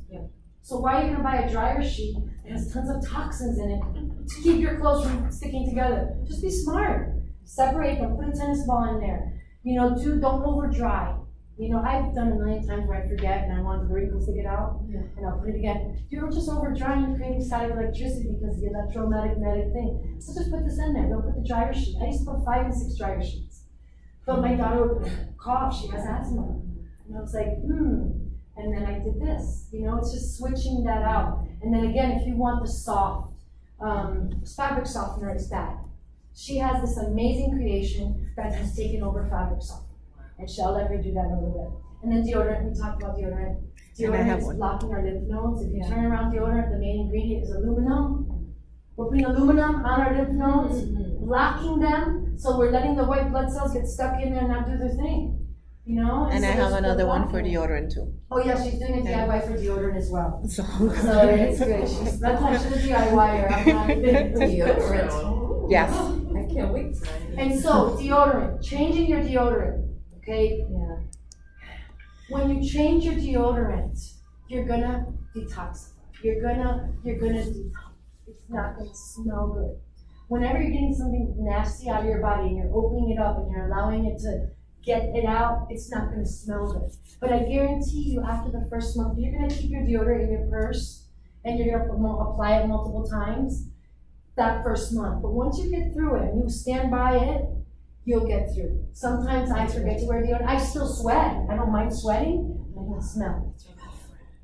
S1: So why are you gonna buy a dryer sheet that has tons of toxins in it to keep your clothes from sticking together? Just be smart. Separate them, put a tennis ball in there. You know, don't over dry. You know, I've done a million times where I forget and I want the wrinkles to get out, and I'll put it again. You're just over drying and creating static electricity because of the electromagnetic thing. So just put this in there. Don't put the dryer sheet. I used to put 5 and 6 dryer sheets. But my daughter would cough. She has asthma. And I was like, And then I did this. You know, it's just switching that out. And then again, if you want the soft fabric softener, it's that. She has this amazing creation that has taken over fabric softener. And she'll let her do that in a little bit. And then deodorant, we talked about deodorant. Deodorant is blocking our lymph nodes. If you turn around deodorant, the main ingredient is aluminum. We're putting aluminum on our lymph nodes, blocking them, so we're letting the white blood cells get stuck in there and not do their thing. You know?
S2: And I have another one for deodorant too.
S1: Oh yeah, she's doing a DIY for deodorant as well. So it's good. That's why she's a DIYer. I'm not deodorant.
S2: Yes.
S3: I can't wait.
S1: And so deodorant, changing your deodorant. Okay? When you change your deodorant, you're gonna detoxify. You're gonna detox. It's not gonna smell good. Whenever you're getting something nasty out of your body and you're opening it up and you're allowing it to get it out, it's not gonna smell good. But I guarantee you after the first month, you're gonna keep your deodorant in your purse and you're gonna apply it multiple times that first month. But once you get through it and you stand by it, you'll get through. Sometimes I forget to wear deodorant. I still sweat. I don't mind sweating, but I don't smell.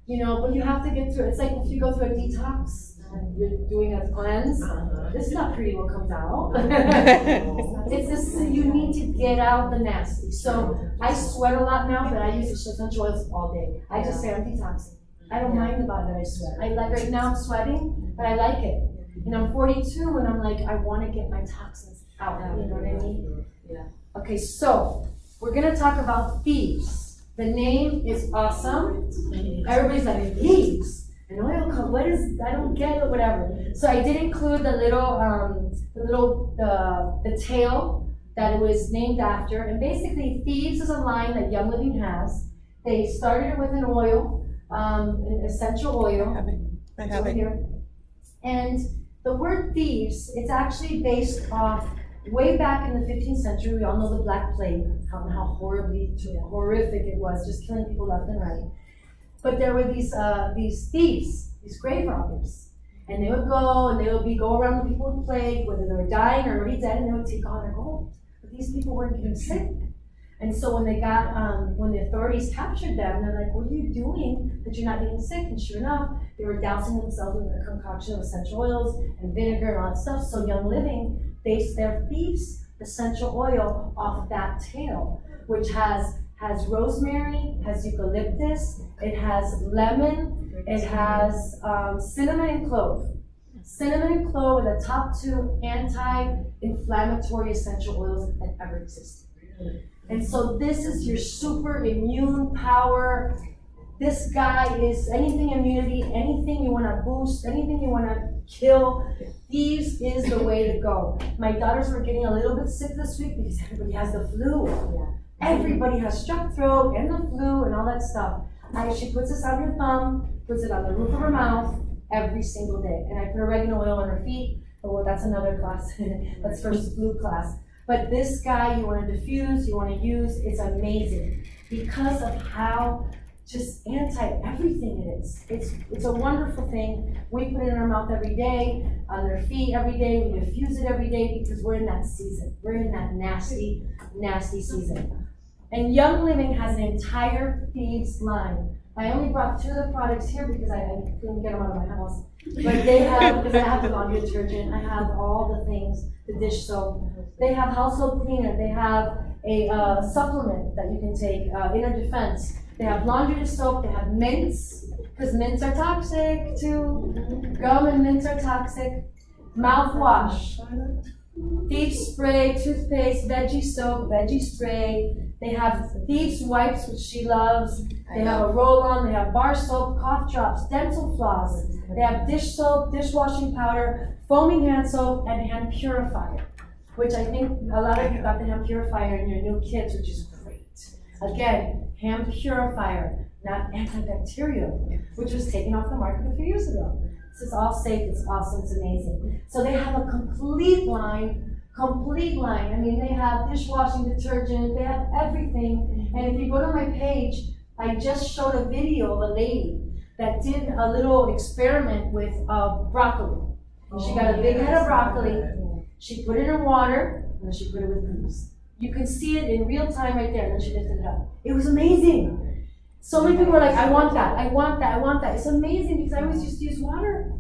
S1: You know, but you have to get through it. It's like if you go through a detox and you're doing a cleanse, it's not pretty what comes out. It's just, you need to get out the nasty. So I sweat a lot now, but I use essential oils all day. I just say I'm detoxing. I don't mind about that I sweat. Right now I'm sweating, but I like it. And I'm 42 and I'm like, I want to get my toxins out. You know what I mean? Okay, so we're gonna talk about thieves. The name is awesome. Everybody's like, thieves. An oil coat, what is, I don't get it, whatever. So I did include the tail that it was named after. And basically, Thieves is a line that Young Living has. They started it with an oil, an essential oil.
S2: I have it.
S1: Here. And the word thieves, it's actually based off way back in the 15th century. We all know the Black Plague, how horrific it was, just killing people left and right. But there were these thieves, these grave robbers. And they would go and they would go around the people with plague, whether they were dying or already dead, and they would take all their gold. But these people weren't getting sick. And so when when the authorities captured them, they're like, what are you doing that you're not getting sick? And sure enough, they were dousing themselves with a concoction of essential oils and vinegar and all that stuff. So Young Living based their Thieves essential oil off that tail, which has rosemary, has eucalyptus, it has lemon, it has cinnamon and clove. Cinnamon and clove are the top 2 anti-inflammatory essential oils that ever existed. And so this is your super immune power. This guy is anything immunity, anything you want to boost, anything you want to kill. Thieves is the way to go. My daughters were getting a little bit sick this week because everybody has the flu. Everybody has strep throat and the flu and all that stuff. She puts this on her thumb, puts it on the roof of her mouth every single day. And I put oregano oil on her feet. Oh, well, that's another class. That's first flu class. But this guy, you want to diffuse, you want to use, it's amazing because of how just anti-everything it is. It's a wonderful thing. We put it in our mouth every day, on their feet every day, we diffuse it every day because we're in that season. We're in that nasty, nasty season. And Young Living has an entire Thieves line. I only brought 2 of the products here because I couldn't get them out of my house. But they have, because I have the laundry detergent, I have all the things, the dish soap. They have household cleaner. They have a supplement that you can take, Inner Defense. They have laundry soap. They have mints, because mints are toxic too. Gum and mints are toxic. Mouthwash. Thieves spray, toothpaste, veggie soap, veggie spray. They have Thieves wipes, which she loves. They have a roll-on. They have bar soap, cough drops, dental floss. They have dish soap, dishwashing powder, foaming hand soap, and hand purifier, which I think a lot of you got the hand purifier in your new kits, which is great. Again, hand purifier, not antibacterial, which was taken off the market a few years ago. This is all safe, it's awesome, it's amazing. So they have a complete line. I mean, they have dishwashing detergent, they have everything. And if you go to my page, I just showed a video of a lady that did a little experiment with broccoli. She got a big head of broccoli, she put it in water, and then she put it with booze. You can see it in real time right there, and then she lifted it up. It was amazing. So many people were like, I want that, I want that, I want that. It's amazing because I always used to use water.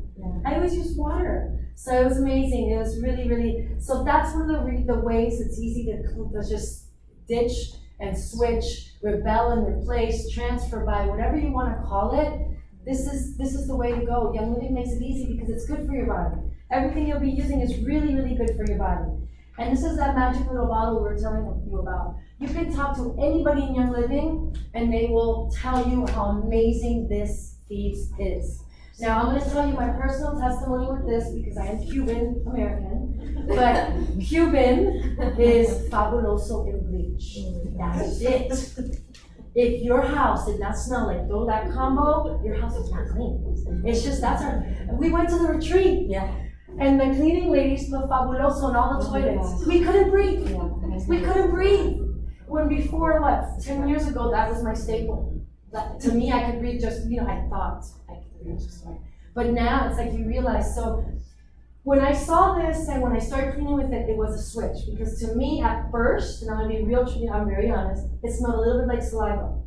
S1: I always use water. So it was amazing. It was really, really, so that's one of the ways it's easy to just ditch and switch, rebel and replace, transfer by, whatever you want to call it. This is the way to go. Young Living makes it easy because it's good for your body. Everything you'll be using is really, really good for your body. And this is that magic little bottle we were telling you about. You can talk to anybody in Young Living and they will tell you how amazing this Thieves is. Now I'm going to tell you my personal testimony with this because I am Cuban American, but Cuban is fabuloso in bleach. That's it. If your house did not smell like that combo, your house is not clean. It's just, we went to the retreat. And the cleaning ladies put fabuloso in all the toilets. We couldn't breathe. We couldn't breathe. When before, 10 years ago, that was my staple. To me, I could breathe just, I thought I could breathe just fine. But now it's like you realize, so when I saw this and when I started cleaning with it, it was a switch. Because to me, at first, and I'm gonna be real, I'm very honest, it smelled a little bit like saliva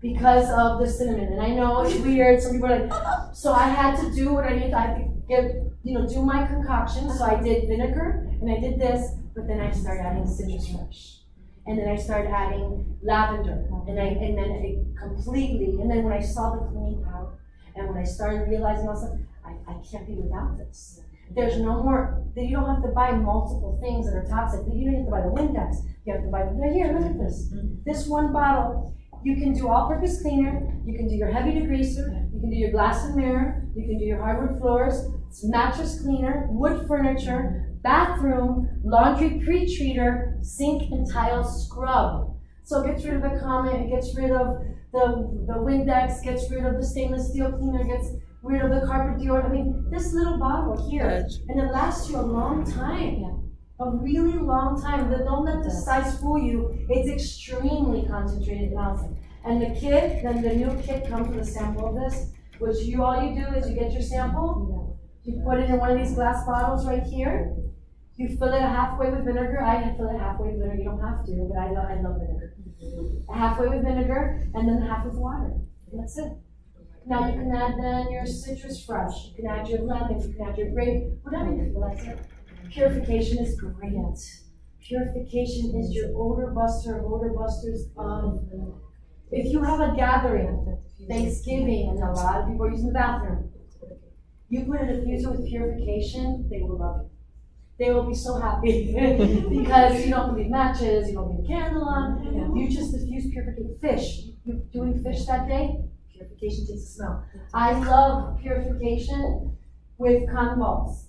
S1: because of the cinnamon. And I know it's weird, some people are like, so I had to do what I needed. I had to get, do my concoction. So I did vinegar and I did this, but then I started adding citrus fresh. And then I started adding lavender, and then it completely, and then when I saw the cleaning powder, and when I started realizing also, I can't be without this. There's no more, you don't have to buy multiple things that are toxic. You don't have to buy the Windex, you have to buy, here, look at this. This one bottle, You can do all-purpose cleaner, you can do your heavy degreaser, you can do your glass and mirror, you can do your hardwood floors, mattress cleaner, wood furniture, bathroom, laundry pre-treater, sink and tile scrub. So it gets rid of the comment, it gets rid of the Windex, gets rid of the stainless steel cleaner, gets rid of the carpet deodorant. I mean, this little bottle here, and it lasts you a long time. A really long time. Don't let the size fool you. It's extremely concentrated calcium. And the kit, then the new kit comes with a sample of this, which all you do is you get your sample, you put it in one of these glass bottles right here, you fill it halfway with vinegar. I fill it halfway with vinegar. You don't have to, but I love vinegar. Halfway with vinegar, and then half with water. And that's it. Now you can add then your citrus fresh. You can add your lemon. You can add your grape. Whatever you feel like it. Purification is great. Purification is your odor buster of odor busters. If you have a gathering, Thanksgiving, and a lot of people are using the bathroom, you put a diffuser with purification, they will love you. They will be so happy because you don't leave matches, you don't leave a candle on, you just diffuse purification. Fish, you're doing fish that day, purification takes the smell. I love purification with cotton balls.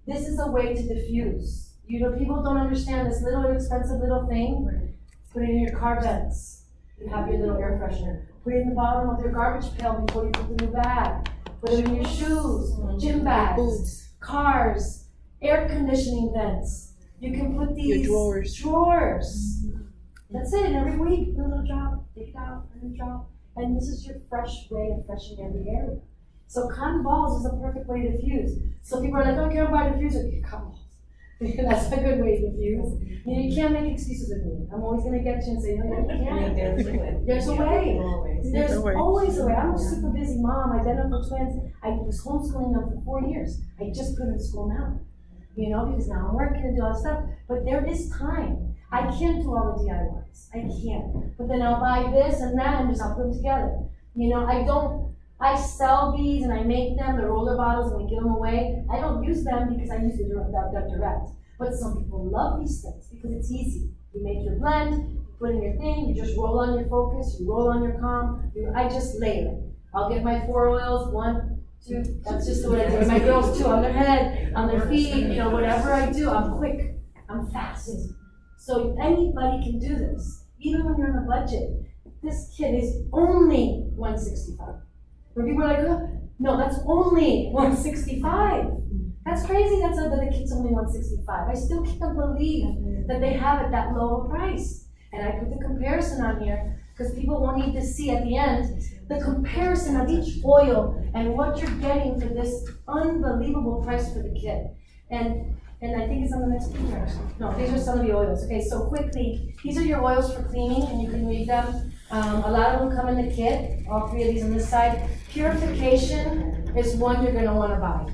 S1: This is a way to diffuse. People don't understand this little inexpensive little thing. Put it in your car vents. You have your little air freshener. Put it in the bottom of your garbage pail before you put the new bag. Put it in your shoes, gym bags, cars, air conditioning vents. You can put these drawers. That's it. Every week, put a little drop, take it out, and a drop. And this is your fresh way of freshening every area. So cotton balls is a perfect way to diffuse. So people are like, oh, I can't buy a diffuser. Get cotton balls. That's a good way to diffuse. You can't make excuses with me. I'm always going to get you and say, no, you can't. There's a way. There's always a way. I'm a super busy mom, identical twins. I was homeschooling them for 4 years. I just couldn't school now. Because now I'm working and do all that stuff. But there is time. I can't do all the DIYs. I can't. But then I'll buy this and that and I'll put them together. I sell these and I make them, the roller bottles, and we give them away. I don't use them because I use the direct. But some people love these things because it's easy. You make your blend, you put in your thing, you just roll on your focus, you roll on your calm. I just layer it. I'll get my 4 oils, 1, 2, that's just the way I do it. My girls too, on their head, on their feet, whatever I do, I'm quick, I'm fast. So anybody can do this, even when you're on a budget. This kit is only $165. Where people are like, oh, no, that's only $165. That's crazy. That the kit's only $165. I still can't believe that they have it that low a price. And I put the comparison on here because people will need to see at the end the comparison of each oil and what you're getting for this unbelievable price for the kit. And I think it's on the next page. No, these are some of the oils. Okay, so quickly, these are your oils for cleaning, and you can read them. A lot of them come in the kit, all 3 of these on this side. Purification is one you're going to want to buy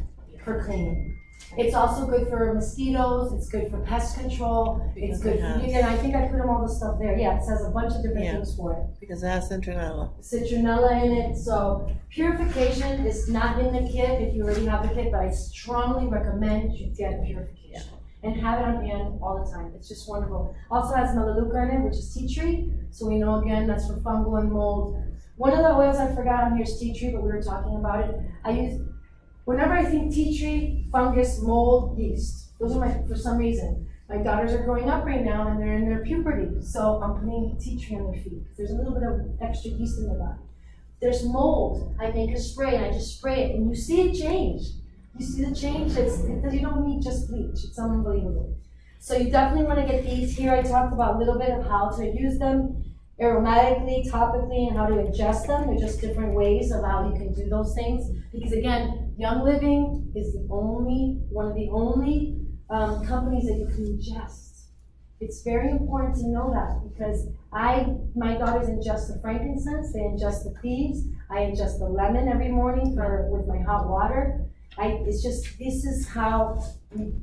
S1: for cleaning. It's also good for mosquitoes, it's good for pest control, it's good for, and I think I put them all the stuff there. Yeah, it says a bunch of different things for it.
S2: Because it has citronella.
S1: Citronella in it, so purification is not in the kit if you already have the kit, but I strongly recommend you get purification. And have it on hand all the time. It's just wonderful. Also has melaleuca in it, which is tea tree. So we know again that's for fungal and mold. One of the oils I forgot on here is tea tree, but we were talking about it. Whenever I think tea tree, fungus, mold, yeast. Those are for some reason. My daughters are growing up right now and they're in their puberty. So I'm putting tea tree on their feet. There's a little bit of extra yeast in their body. There's mold. I make a spray and I just spray it and you see it change. You see the change? You don't need just bleach. It's unbelievable. So you definitely want to get these. Here I talked about a little bit of how to use them aromatically, topically, and how to ingest them. They're just different ways of how you can do those things. Because again, Young Living is one of the only companies that you can ingest. It's very important to know that because my daughters ingest the frankincense, they ingest the cleves, I ingest the lemon every morning with my hot water. This is how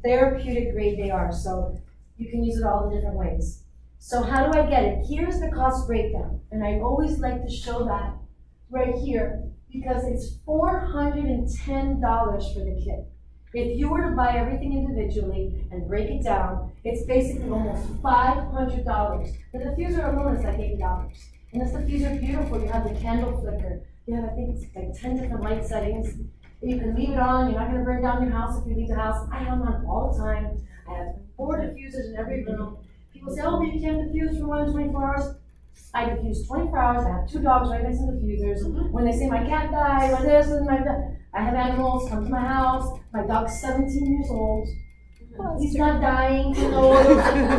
S1: therapeutic grade they are. So you can use it all the different ways. So how do I get it? Here's the cost breakdown. And I always like to show that right here because it's $410 for the kit. If you were to buy everything individually and break it down, it's basically almost $500. The diffuser alone is like $80. And this diffuser is beautiful. You have the candle flicker. You have, I think it's like 10 different light settings. You can leave it on. You're not gonna burn down your house if you leave the house. I have them on all the time. I have 4 diffusers in every room. People say, oh, but you can't diffuse for more than 24 hours. I diffuse 24 hours. I have 2 dogs right next to the diffusers. When they say my cat died, my this and my that, I have animals come to my house. My dog's 17 years old. He's not dying. You know,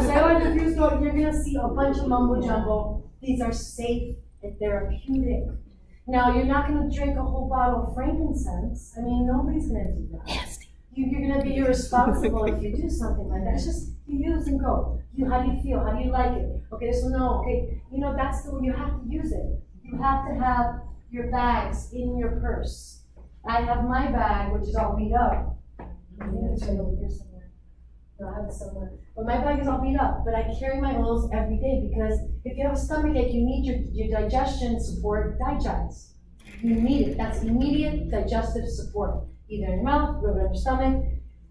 S1: say, oh, I diffuse dog. You're gonna see a bunch of mumbo jumbo. These are safe and therapeutic. Now, you're not gonna drink a whole bottle of frankincense. I mean, nobody's gonna do that. You're gonna be irresponsible if you do something like that. It's just, you use and go. How do you feel? How do you like it? Okay, this one, no, okay. You know, that's the way you have to use it. You have to have your bags in your purse. I have my bag, which is all beat up. I'm gonna try over here somewhere. No, I have it somewhere. But my bag is all beat up, but I carry my oils every day because if you have a stomach ache, you need your digestion support, digest. You need it. That's immediate digestive support. Either in your mouth, rub it on your stomach.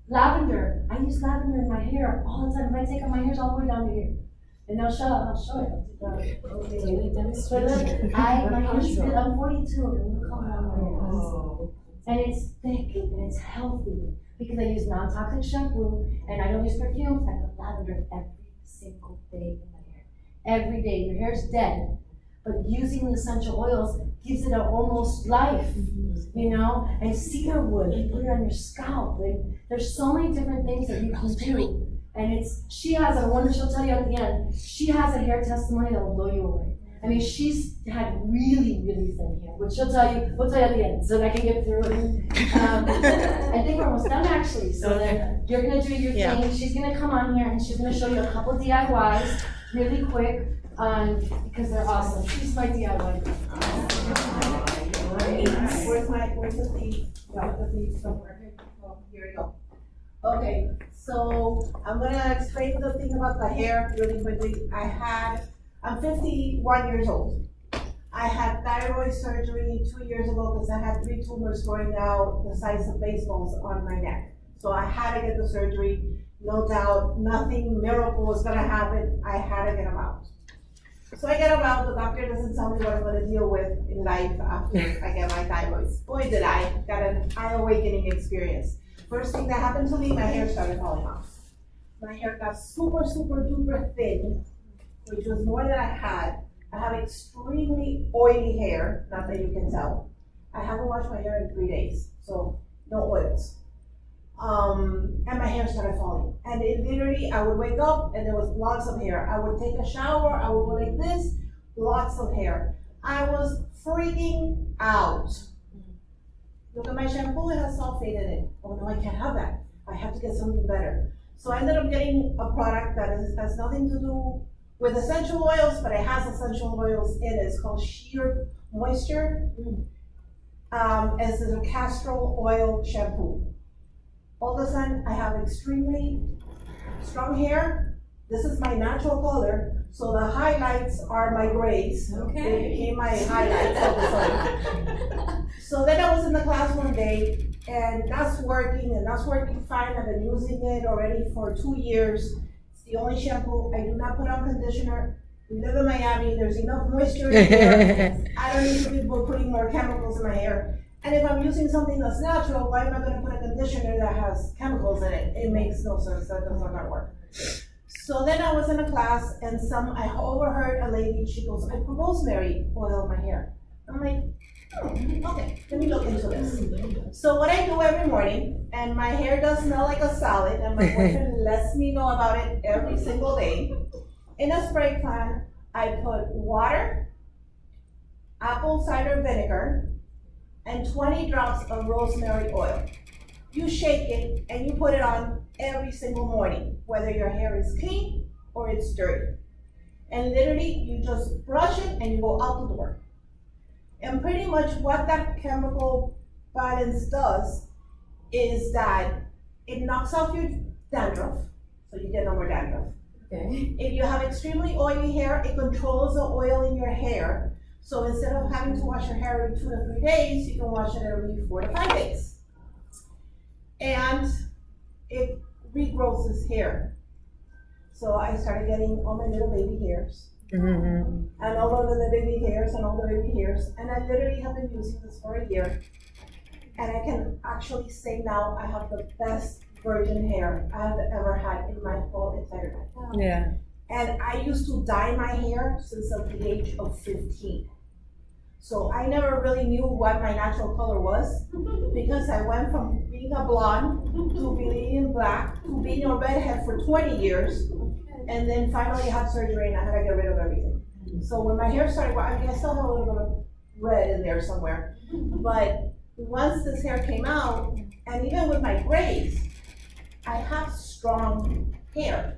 S1: Lavender. I use lavender in my hair all the time. If I take out my hairs all the way down to here. And I'll show you. My hair's good. I'm 42. Look how long my hair is. And it's thick and it's healthy because I use non-toxic shampoo and I don't use perfumes. I put lavender every single day in my hair. Every day. Your hair's dead, but using the essential oils gives it an almost life, you know? And cedar wood, you put it on your scalp. Like, there's so many different things that you can do. And she has a one, she'll tell you at the end, she has a hair testimony that will blow you away. I mean, she's had really, really thin hair, which we'll tell you at the end, so that I can get through it. I think we're almost done actually, so then you're gonna do your thing. She's gonna come on here and she's gonna show you a couple DIYs really quick, because they're awesome. She's my DIY.
S4: Where's the thief? The thief somewhere. Oh, here we go. Okay, so I'm gonna explain the thing about the hair really quickly. I'm 51 years old. I had thyroid surgery 2 years ago because I had 3 tumors growing out the size of baseballs on my neck. So I had to get the surgery. No doubt, nothing miracle was gonna happen. I had to get them out. So I get them out. The doctor doesn't tell me what I'm gonna deal with in life after I get my thyroids. Boy, did I got an eye-awakening experience. First thing that happened to me, my hair started falling off. My hair got super, super duper thin, which was more than I had. I have extremely oily hair, not that you can tell. I haven't washed my hair in 3 days, so no oils. And my hair started falling. And it literally, I would wake up and there was lots of hair. I would take a shower, I would go like this, lots of hair. I was freaking out. Look at my shampoo, it has sulfate in it. Oh no, I can't have that. I have to get something better. So I ended up getting a product that has nothing to do with essential oils, but it has essential oils in it. It's called Sheer Moisture. It's a castor oil shampoo. All of a sudden, I have extremely strong hair. This is my natural color, so the highlights are my grays.
S3: Okay.
S4: They became my highlights all of a sudden. So then I was in the class one day, and that's working fine. I've been using it already for 2 years. It's the only shampoo. I do not put on conditioner. We live in Miami, there's enough moisture in here. I don't need people putting more chemicals in my hair. And if I'm using something that's natural, why am I gonna put a conditioner that has chemicals in it? It makes no sense, that does not work. So then I was in a class and I overheard a lady, she goes, I put rosemary oil in my hair. I'm like, okay, let me look into this. So what I do every morning, and my hair does smell like a salad, and my boyfriend lets me know about it every single day. In a spray can, I put water, apple cider vinegar, and 20 drops of rosemary oil. You shake it and you put it on every single morning, whether your hair is clean or it's dirty. And literally, you just brush it and you go out the door. And pretty much what that chemical balance does is that it knocks off your dandruff, so you get no more dandruff.
S3: Okay.
S4: If you have extremely oily hair, it controls the oil in your hair. So instead of having to wash your hair every 2 to 3 days, you can wash it every 4 to 5 days. And it regrows his hair. So I started getting all my little baby hairs.
S2: Mm-hmm.
S4: and all of the baby hairs and all the baby hairs. And I literally have been using this for a year. And I can actually say now I have the best virgin hair I've ever had in my whole entire life.
S2: Yeah.
S4: And I used to dye my hair since of the age of 15. So I never really knew what my natural color was because I went from being a blonde to being black to being a redhead for 20 years. And then finally I had surgery and I had to get rid of everything. So when my hair started, I mean, I still have a little bit of red in there somewhere. But once this hair came out, and even with my braids, I have strong hair.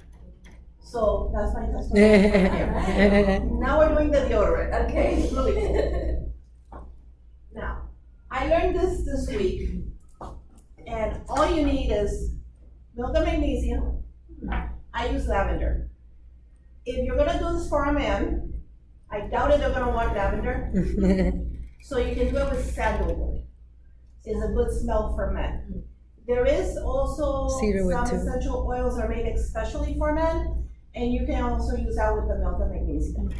S4: So that's my hair. Now we're doing the deodorant. Okay. Now, I learned this week, and all you need is milk and magnesium. I use lavender. If you're gonna do this for a man, I doubt it they're gonna want lavender. So you can do it with sandalwood. It's a good smell for men. There is also
S2: Cedarwood
S4: some
S2: too.
S4: essential oils are made especially for men, and you can also use that with the milk and magnesium.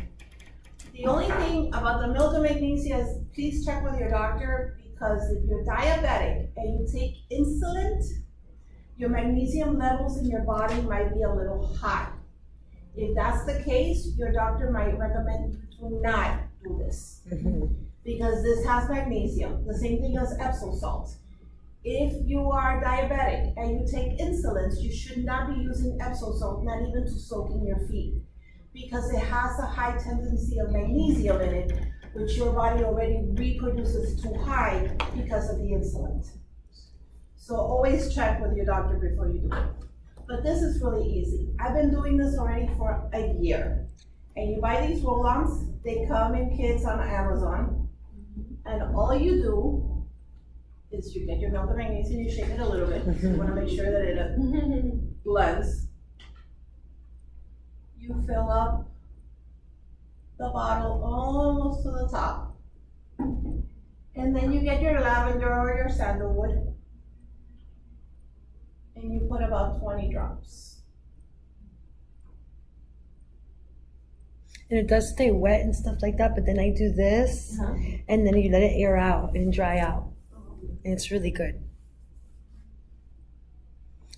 S4: The only thing about the milk and magnesium is please check with your doctor because if you're diabetic and you take insulin, your magnesium levels in your body might be a little high. If that's the case, your doctor might recommend you to not do this. Because this has magnesium, the same thing as Epsom salt. If you are diabetic and you take insulin, you should not be using Epsom salt, not even to soak in your feet. Because it has a high tendency of magnesium in it, which your body already reproduces too high because of the insulin. So always check with your doctor before you do it. But this is really easy. I've been doing this already for a year. And you buy these roll-ons, they come in kits on Amazon. And all you do is you get your milk and magnesium, you shake it a little bit. You wanna make sure that it blends. You fill up the bottle almost to the top. And then you get your lavender or your sandalwood. And you put about 20 drops.
S5: And it does stay wet and stuff like that, but then I do this, and then you let it air out and dry out. And it's really good.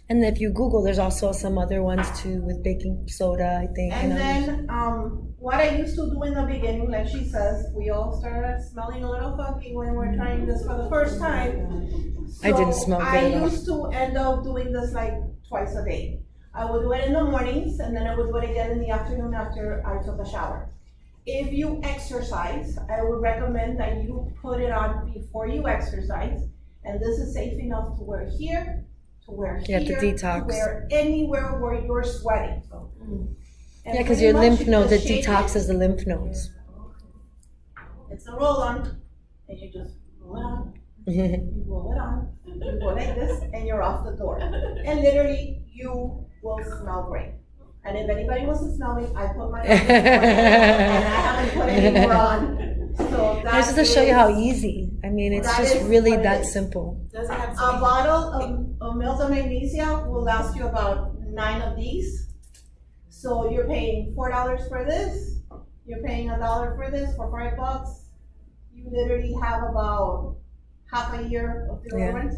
S5: And if you Google, there's also some other ones too with baking soda, I think.
S4: And then what I used to do in the beginning, like she says, we all started smelling a little funky when we're trying this for the first time.
S5: I didn't smell good
S4: I
S5: at all.
S4: used to end up doing this like twice a day. I would do it in the mornings and then I would do it again in the afternoon after I took a shower. If you exercise, I would recommend that you put it on before you exercise. And this is safe enough to wear here, to wear here,
S5: You have to detox.
S4: to wear anywhere where you're sweating. And
S5: Yeah, because
S4: pretty
S5: your
S4: much
S5: lymph
S4: you
S5: nodes, it
S4: just shake
S5: detoxes the lymph nodes.
S4: It's a roll-on, and you just roll it on, you roll it on, you go like this, and you're off the door. And literally, you will smell great. And if anybody wants to smell me, I put my and I haven't put any more on. So that
S5: This is to show you how
S4: is-
S5: easy. I mean, it's
S4: that
S5: just
S4: is
S5: really
S4: what it
S5: that
S4: is.
S5: simple.
S3: Does it have
S4: A
S3: to be?
S4: bottle of milk and magnesium will last you about 9 of these. So you're paying $4 for this, you're paying $1 for this for $5. You literally have about half a year of deodorant.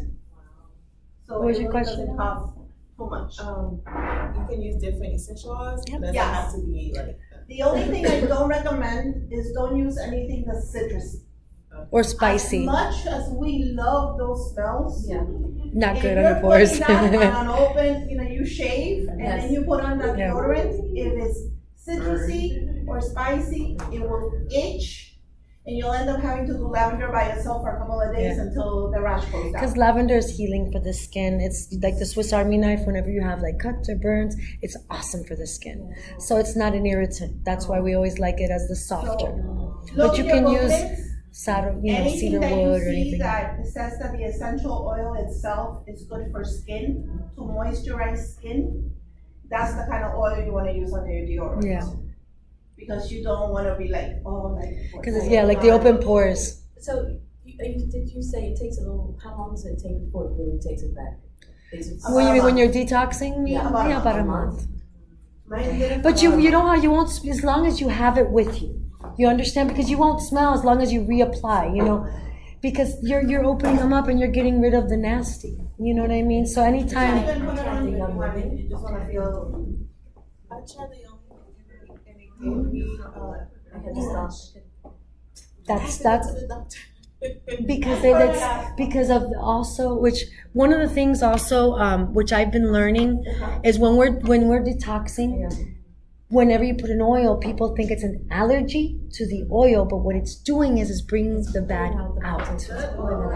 S4: So
S5: What was
S4: it
S5: your
S4: really
S5: question?
S4: doesn't cost too much.
S3: You can use different essential oils? Does it
S4: Yes.
S3: have to be like?
S4: The only thing I don't recommend is don't use anything that's citrus.
S5: Or
S4: As
S5: spicy.
S4: much as we love those smells,
S5: Not
S4: if
S5: good on
S4: you're
S5: your pores.
S4: putting that on an open, you shave and then you put on that
S5: Yeah.
S4: deodorant, if it's citrusy or spicy, it will itch. And you'll end up having to do lavender by itself for a couple of days
S5: Yeah.
S4: until the rash goes
S5: Because
S4: down.
S5: lavender is healing for the skin. It's like the Swiss Army knife. Whenever you have like cuts or burns, it's awesome for the skin. So it's not an irritant. That's why we always like it as the softer.
S4: Look
S5: But you
S4: at your
S5: can use
S4: Rolodex.
S5: Cedar
S4: Anything that
S5: wood
S4: you
S5: or
S4: see
S5: anything.
S4: that says that the essential oil itself is good for skin, to moisturize skin, that's the kind of oil you wanna use on your deodorant.
S5: Yeah.
S4: Because you don't wanna be like, oh, like.
S5: Because it's, yeah, like the open pores.
S6: So, did you say it takes a little, how long does it take before it really takes it back? Is it
S5: When you mean when you're detoxing?
S6: Yeah,
S5: Yeah, about a
S6: a
S5: month.
S4: Mine didn't
S5: But
S4: come
S5: you
S4: out.
S5: know how you won't, as long as you have it with you. You understand? Because you won't smell as long as you reapply, you know? Because you're opening them up and you're getting rid of the nasty. You know what I mean? So
S4: You
S5: anytime,
S4: can put it on if you want it, you just wanna feel.
S3: I tried the young and it gave me,
S6: I had to stop.
S5: that's,
S3: I had to go to the doctor.
S5: because it's because of also which one of the things also which I've been learning is when we're detoxing, whenever you put an oil, people think it's an allergy to the oil, but what it's doing is bringing the bad out.
S6: So that's what was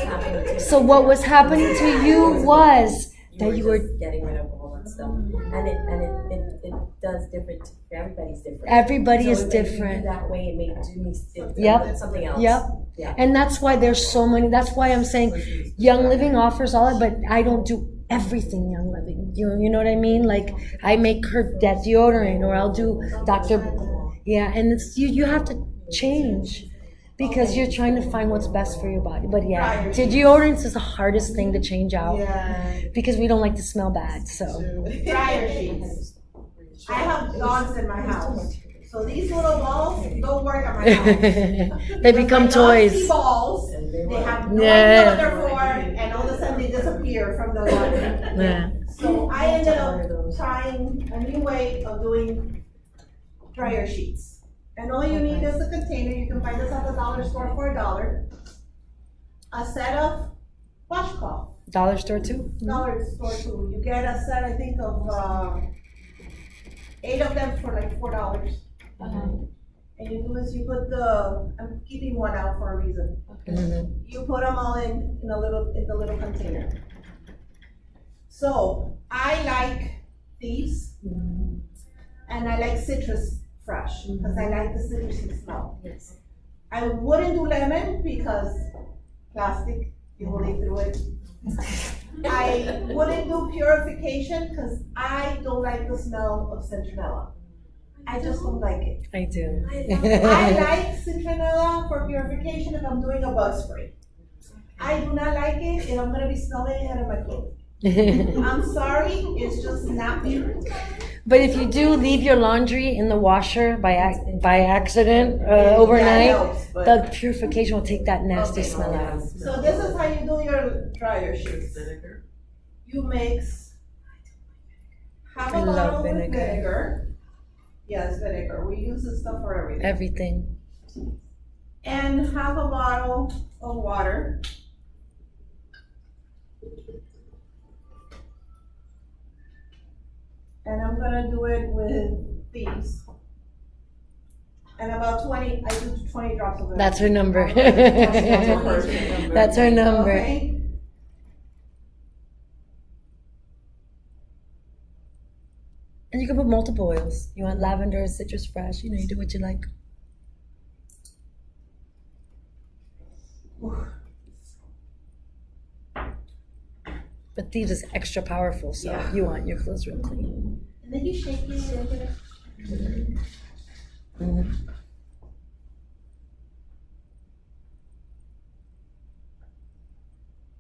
S6: happening too.
S5: So what was happening to you was that you were
S6: just getting rid of all that stuff, and it does different. Everybody's different.
S5: everybody
S6: So
S5: is
S6: it made me do
S5: different.
S6: that way. It made me
S5: Yep.
S6: something else.
S5: Yep.
S6: Yeah.
S5: And that's why there's so many. That's why I'm saying Young Living offers all, but I don't do everything Young Living. You know what I mean? Like I make her that deodorant, or I'll do Dr. Yeah, and it's you have to change because you're trying to find what's best for your body. But yeah, the deodorants is the hardest thing to change out
S4: Yeah.
S5: because we don't like to smell bad. So
S4: Dryer sheets. I have dogs in my house, so these little balls don't work at my house.
S5: they become
S4: My dogs see
S5: toys.
S4: balls, they have no
S5: Yeah.
S4: idea what they're for, and all of a sudden they disappear from the laundry.
S5: Yeah.
S4: So I ended up trying a new way of doing dryer sheets. And all you need is a container, you can find this at the dollar store for $1. A set of washcloth,
S5: Dollar store too.
S4: dollar store too. You get a set, I think, of 8 of them for like $4. And you do is you put I'm keeping one out for a reason.
S5: Mhm.
S4: You put them all in the little container. So I like these, and I like citrus fresh because I like the citrusy smell.
S6: Yes.
S4: I wouldn't do lemon because plastic, you will leak through it. I wouldn't do purification because I don't like the smell of citronella. I just don't like it.
S5: I do.
S4: I like citronella for purification if I'm doing a bug spray. I do not like it if I'm gonna be smelling it out of my clothes. I'm sorry, it's just not me.
S5: But if you do leave your laundry in the washer by accident overnight,
S4: That helps, but-
S5: the purification will take that nasty
S4: Okay.
S5: smell out.
S4: So this is how you do your dryer sheets. You mix half
S5: I
S4: a
S5: love
S4: bottle with
S5: vinegar.
S4: vinegar. Yes, vinegar. We use this stuff for everything.
S5: Everything.
S4: And half a bottle of water. And I'm gonna do it with these. And about 20, I do 20 drops of it.
S5: That's her number.
S4: That's
S5: That's her number.
S4: Okay.
S5: And you can put multiple oils. You want lavender, citrus fresh, you do what you like. But thieves is extra powerful, so
S4: Yeah.
S5: you want your clothes real clean.
S4: And then you shake it and get it.
S5: Mhm.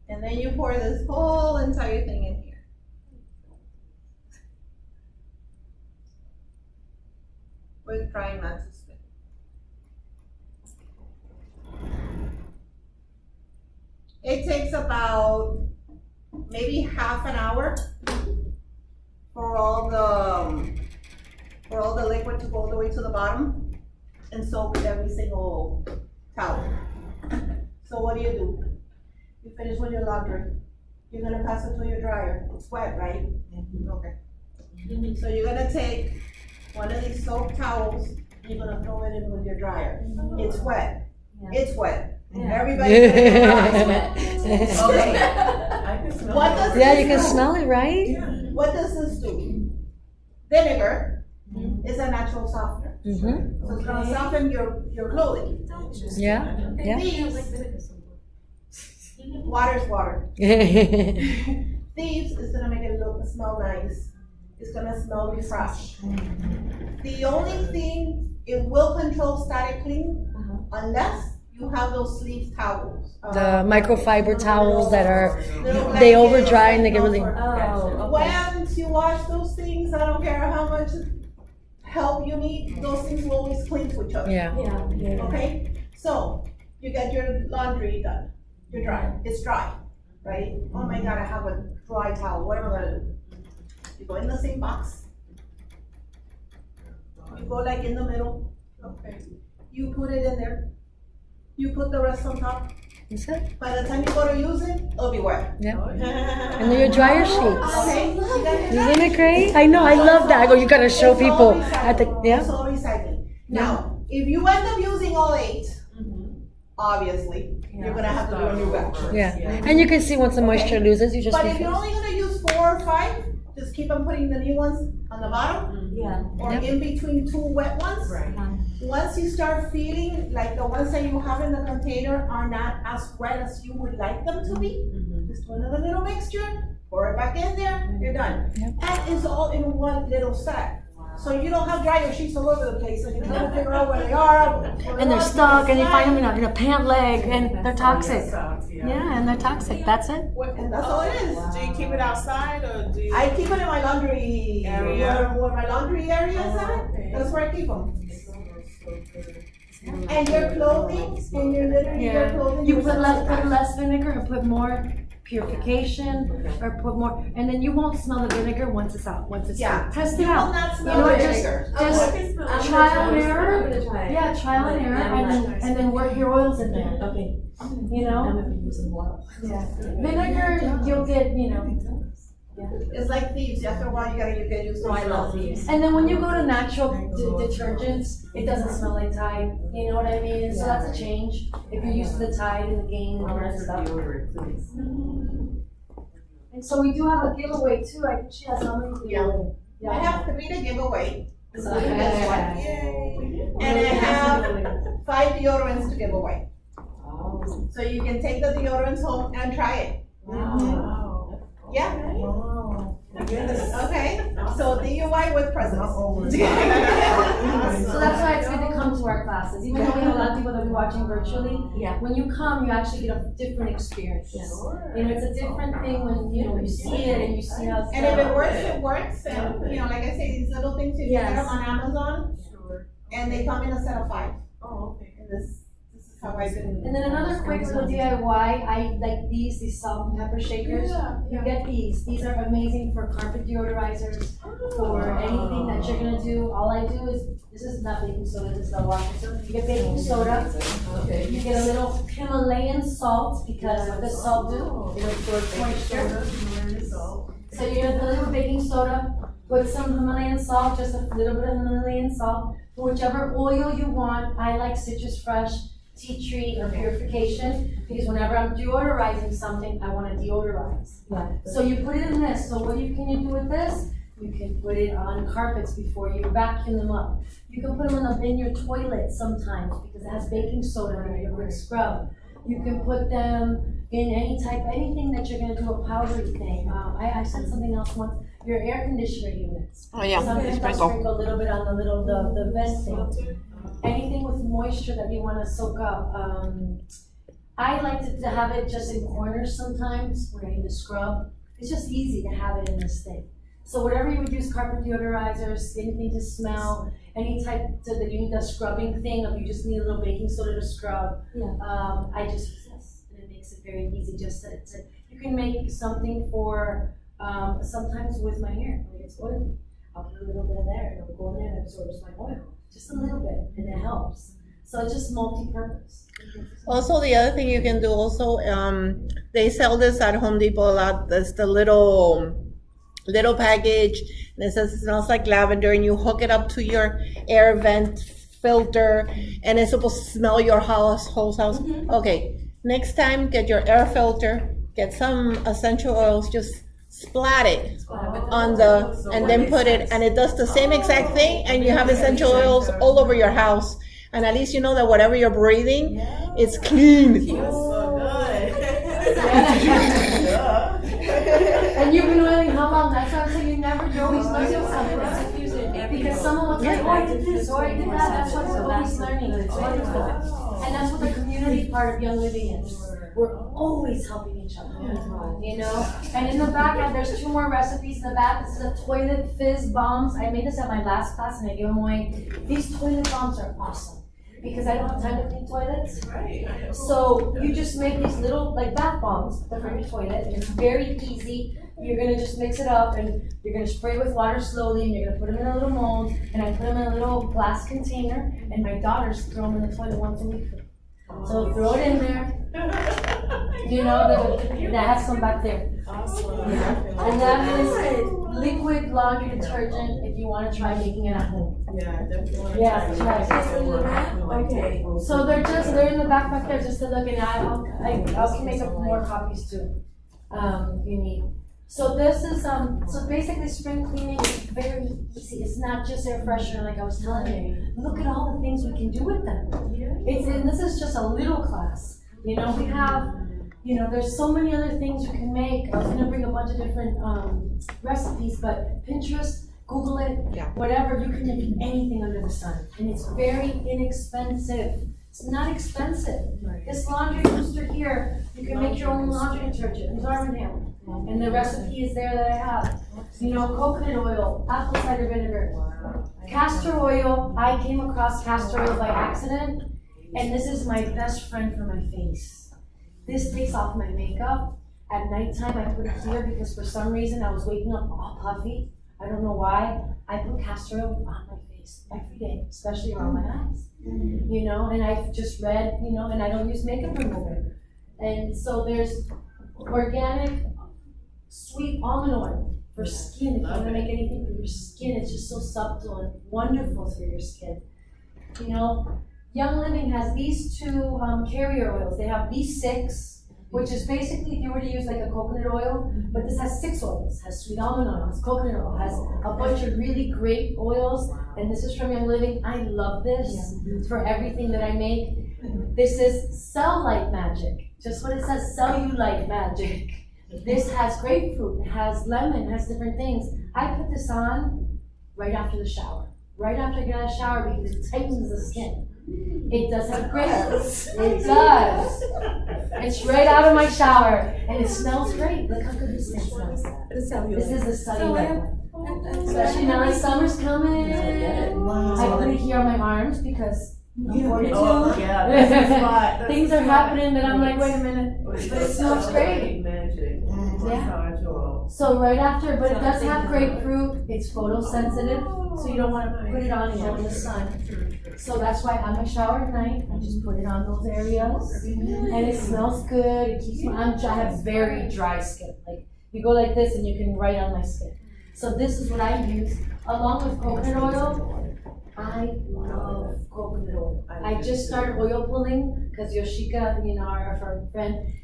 S4: And then you pour this whole entire thing in here. We're trying not to spit. It takes about maybe half an hour for all the liquid to go all the way to the bottom and soak every single towel. So what do? You finish with your laundry. You're gonna pass it to your dryer. It's wet, right? Okay. So you're gonna take one of these soap towels, you're gonna throw it in with your dryer. It's wet. It's wet. Everybody's gonna it's wet. Okay.
S3: I can smell
S4: What
S3: it.
S4: does
S5: Yeah,
S4: this
S5: you can
S4: do?
S5: smell it, right?
S4: What does this do? Vinegar is a natural softener.
S5: Mm-hmm.
S4: So it's gonna soften your clothing.
S5: Yeah. Yeah.
S4: Water's water. Thieves is gonna make it smell nice. It's gonna smell refreshed. The only thing, it will control static clean unless you have those sleeve towels.
S5: The microfiber towels that are,
S4: Little
S5: they
S4: blankets
S5: over dry and they
S4: that
S5: get
S4: go
S5: really.
S4: for-
S6: Oh, okay.
S4: Once you wash those things, I don't care how much help you need, those things will always cling to each other.
S5: Yeah.
S4: Okay, so you get your laundry done, you're dry, it's dry, right? Oh my God, I have a dry towel, what am I gonna do? You go in the same box. You go like in the middle, okay, you put it in there, you put the rest on top.
S5: That's it.
S4: By the time you go to use it, it'll be wet.
S5: Yeah. And then your dryer sheets.
S4: Okay, you got your
S5: Isn't it great? I know, I love that. I go, you gotta show
S4: It's all
S5: people
S4: recycling.
S5: at the,
S4: It's
S5: yeah.
S4: all recycling. Now, if you end up using all 8, obviously, you're gonna have to do a new batch.
S5: Yeah. And you can see once the moisture loses, you just
S4: But if you're
S5: refill.
S4: only gonna use 4 or 5, just keep on putting the new ones on the bottom
S6: Yeah.
S4: or
S5: Yep.
S4: in between 2 wet ones. Once you start feeling like the ones that you have in the container are not as wet as you would like them to be, just do another little mixture, pour it back in there, you're done.
S5: Yep.
S4: And it's all in one little set. So you don't have dryer sheets all over the place, and you try to figure out where they are.
S5: And they're stuck and you find them in a pant leg and they're toxic. Yeah, and they're toxic. That's it.
S4: And that's all it is.
S3: Do you keep it outside or do you?
S4: I keep it in my laundry
S3: Area.
S4: where my laundry area is at. That's where I keep them. And your clothing, and your literally your clothing.
S5: You
S4: your
S5: put
S4: sensitive
S5: less vinegar and put more purification or put more, and then you won't smell the vinegar once it's out, once it's
S4: Yeah.
S5: out. Test
S4: You
S5: it
S4: will
S5: out.
S4: not
S5: You
S4: smell
S5: know
S4: the
S5: what,
S4: vinegar.
S5: just trial and error. Yeah, trial and error, and then work your oils in there.
S6: Okay.
S5: You know,
S6: I'm gonna be using water.
S5: vinegar you'll get, you know.
S4: It's like thieves. After a while, you get used to
S6: So
S4: it.
S6: I love these.
S5: And then when you go to natural detergents, it doesn't smell like Tide. You know what I mean? So that's a change. If you're used to the Tide and the Gain and all that stuff. And so we do have a giveaway too. I think she has how many?
S4: Yeah. I have 3 to give away. This one.
S3: Yay.
S4: And I have 5 deodorants to give away. So you can take the deodorants home and try it.
S3: Wow.
S4: Yeah.
S5: Wow.
S4: Okay. So DUI with presents.
S5: So that's why it's good to come to our classes. Even though we have a lot of people that are watching virtually,
S6: Yeah.
S5: when you come, you actually get a different experience.
S6: Yes.
S5: You know, it's a different thing when, you know, you see it and you see how it's
S4: And if
S5: done.
S4: it works, it works. And, you know, like I say, these little things, you can get them on Amazon.
S3: Sure.
S4: And they come in a set of 5.
S3: Oh, okay.
S4: And this is how I've been.
S5: And then another quick little DIY, I like these salt and pepper shakers. You get these. These are amazing for carpet deodorizers, for anything that you're gonna do. All I do is, this is not baking soda, this is the washing soda. You get baking soda,
S6: Okay.
S5: you get a little Himalayan salt, because what does salt do? It absorbs moisture. So you're gonna fill it with baking soda, put some Himalayan salt, just a little bit of Himalayan salt, for whichever oil you want. I like citrus fresh, tea tree, or purification, because whenever I'm deodorizing something, I wanna deodorize.
S6: Yeah.
S5: So you put it in this, so what can you do with this? You can put it on carpets before you vacuum them up. You can put them in your toilet sometimes, because it has baking soda in it, or scrub. You can put them in anything that you're gonna do a powdery thing. I said something else once, your air conditioner units.
S2: Oh, yeah,
S5: Sometimes I'll
S2: sprinkle.
S5: sprinkle a little bit on the vent thing. Anything with moisture that you wanna soak up. I like to have it just in corners sometimes, when I need to scrub. It's just easy to have it in this thing. So whatever you would use, carpet deodorizers, anything to smell, any type that you need a scrubbing thing, or you just need a little baking soda to scrub.
S6: Yeah.
S5: I just use this, and it makes it very easy. Just to you can make something for sometimes with my hair, like it's oily. I'll put a little bit of there, and it'll go in there and absorbs my oil, just a little bit, and it helps. So it's just multi-purpose.
S2: Also, the other thing you can do also, they sell this at Home Depot a lot. That's the little package, and it says it smells like lavender, and you hook it up to your air vent filter, and it's supposed to smell your whole house. Okay, next time, get your air filter, get some essential oils, just splat it on and then put it, and it does the same exact thing, and you have essential oils all over your house, and at least you know that whatever you're breathing, it's clean.
S3: So good.
S5: And you've been oiling how long? That's why I'm saying you always learning something. Because someone will tell you, oh, I did this, or I did that. That's why we're always learning. It's wonderful. And that's what the community part of Young Living is. We're always helping
S1: each other. You know, and in the back, there's 2 more recipes in the back. This is a toilet fizz bombs. I made this at my last class and I gave them away. These toilet bombs are awesome because I don't have time to clean toilets. So you just make these little like bath bombs for your toilet. It's very easy. You're gonna just mix it up and you're gonna spray with water slowly and you're gonna put them in a little mold. And I put them in a little glass container and my daughters throw them in the toilet once a week. So throw it in there. You know, that has some back there.
S3: Awesome.
S1: And that is liquid laundry detergent if you want to try making it at home.
S3: Yeah, definitely.
S1: Yeah, try.
S3: Okay.
S1: So they're in the back there just to look, and I can make up more copies too. If you need. So this is so basically spring cleaning is very easy. It's not just air freshener like I was telling you. Look at all the things we can do with them. And this is just a little class. You know, we have, you know, there's so many other things you can make. I was gonna bring a bunch of different recipes, but Pinterest, Google it, whatever, you can make anything under the sun. And it's very inexpensive. It's not expensive. This laundry booster here, you can make your own laundry detergent. It's Arm & Hammer. And the recipe is there that I have. You know, coconut oil, apple cider vinegar, castor oil. I came across castor oil by accident, and this is my best friend for my face. This takes off my makeup. At nighttime, I put it here because for some reason I was waking up all puffy. I don't know why. I put castor oil on my face every day, especially around my eyes. You know, and I've just read, you know, and I don't use makeup remover. And so there's organic sweet almond oil for skin. If you want to make anything for your skin, it's just so subtle and wonderful for your skin. You know, Young Living has these 2 carrier oils. They have B6, which is basically if you were to use like a coconut oil, but this has 6 oils. It has sweet almond oil, has coconut oil, has a bunch of really great oils. And this is from Young Living. I love this for everything that I make. This is Cell Light Magic. Just what it says, Cellulite Magic. This has grapefruit, it has lemon, it has different things. I put this on right after the shower. Right after I get out of the shower because it tightens the skin. It does have grapefruit. It does. It's right out of my shower and it smells great. Look how good this thing smells. This is the Cellulite one. Especially now that summer's coming. I put it here on my arms because I'm 42. Things are happening that I'm like, wait a minute. But it smells great. Yeah. So right after, but it does have grapefruit. It's photosensitive, so you don't want to put it on in the sun. So that's why on my shower at night, I just put it on those areas, and it smells good. It keeps I have very dry skin. Like you go like this, and you can write on my skin. So this is what I use along with coconut oil. I love coconut oil. I just started oil pulling because Yoshika, you know, our friend,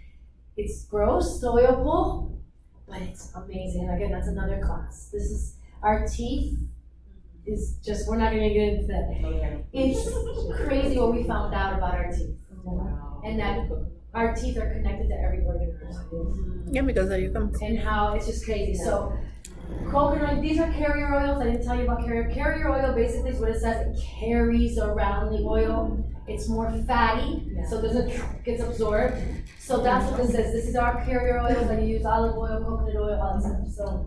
S1: it's gross, the oil pull, but it's amazing. Again, that's another class. This is our teeth. Is just, we're not gonna get into that. It's crazy what we found out about our teeth. And that our teeth are connected to every organ in our body.
S2: Yeah, because you can.
S1: And how it's just crazy. So coconut, these are carrier oils. I didn't tell you about carrier. Carrier oil basically is what it says. It carries around the oil. It's more fatty, so it doesn't gets absorbed. So that's what this is. This is our carrier oils. I use olive oil, coconut oil, all that stuff. So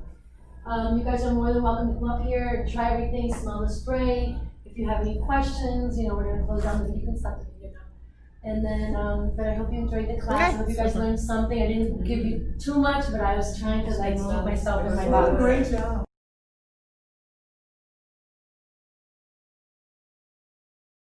S1: you guys are more than welcome to come up here and try everything, smell the spray. If you have any questions, you know, we're gonna close down, but you can stop the video now. And then, but I hope you enjoyed the class. I hope you guys learned something. I didn't give you too much, but I was trying to like keep myself in my body.
S3: Great job.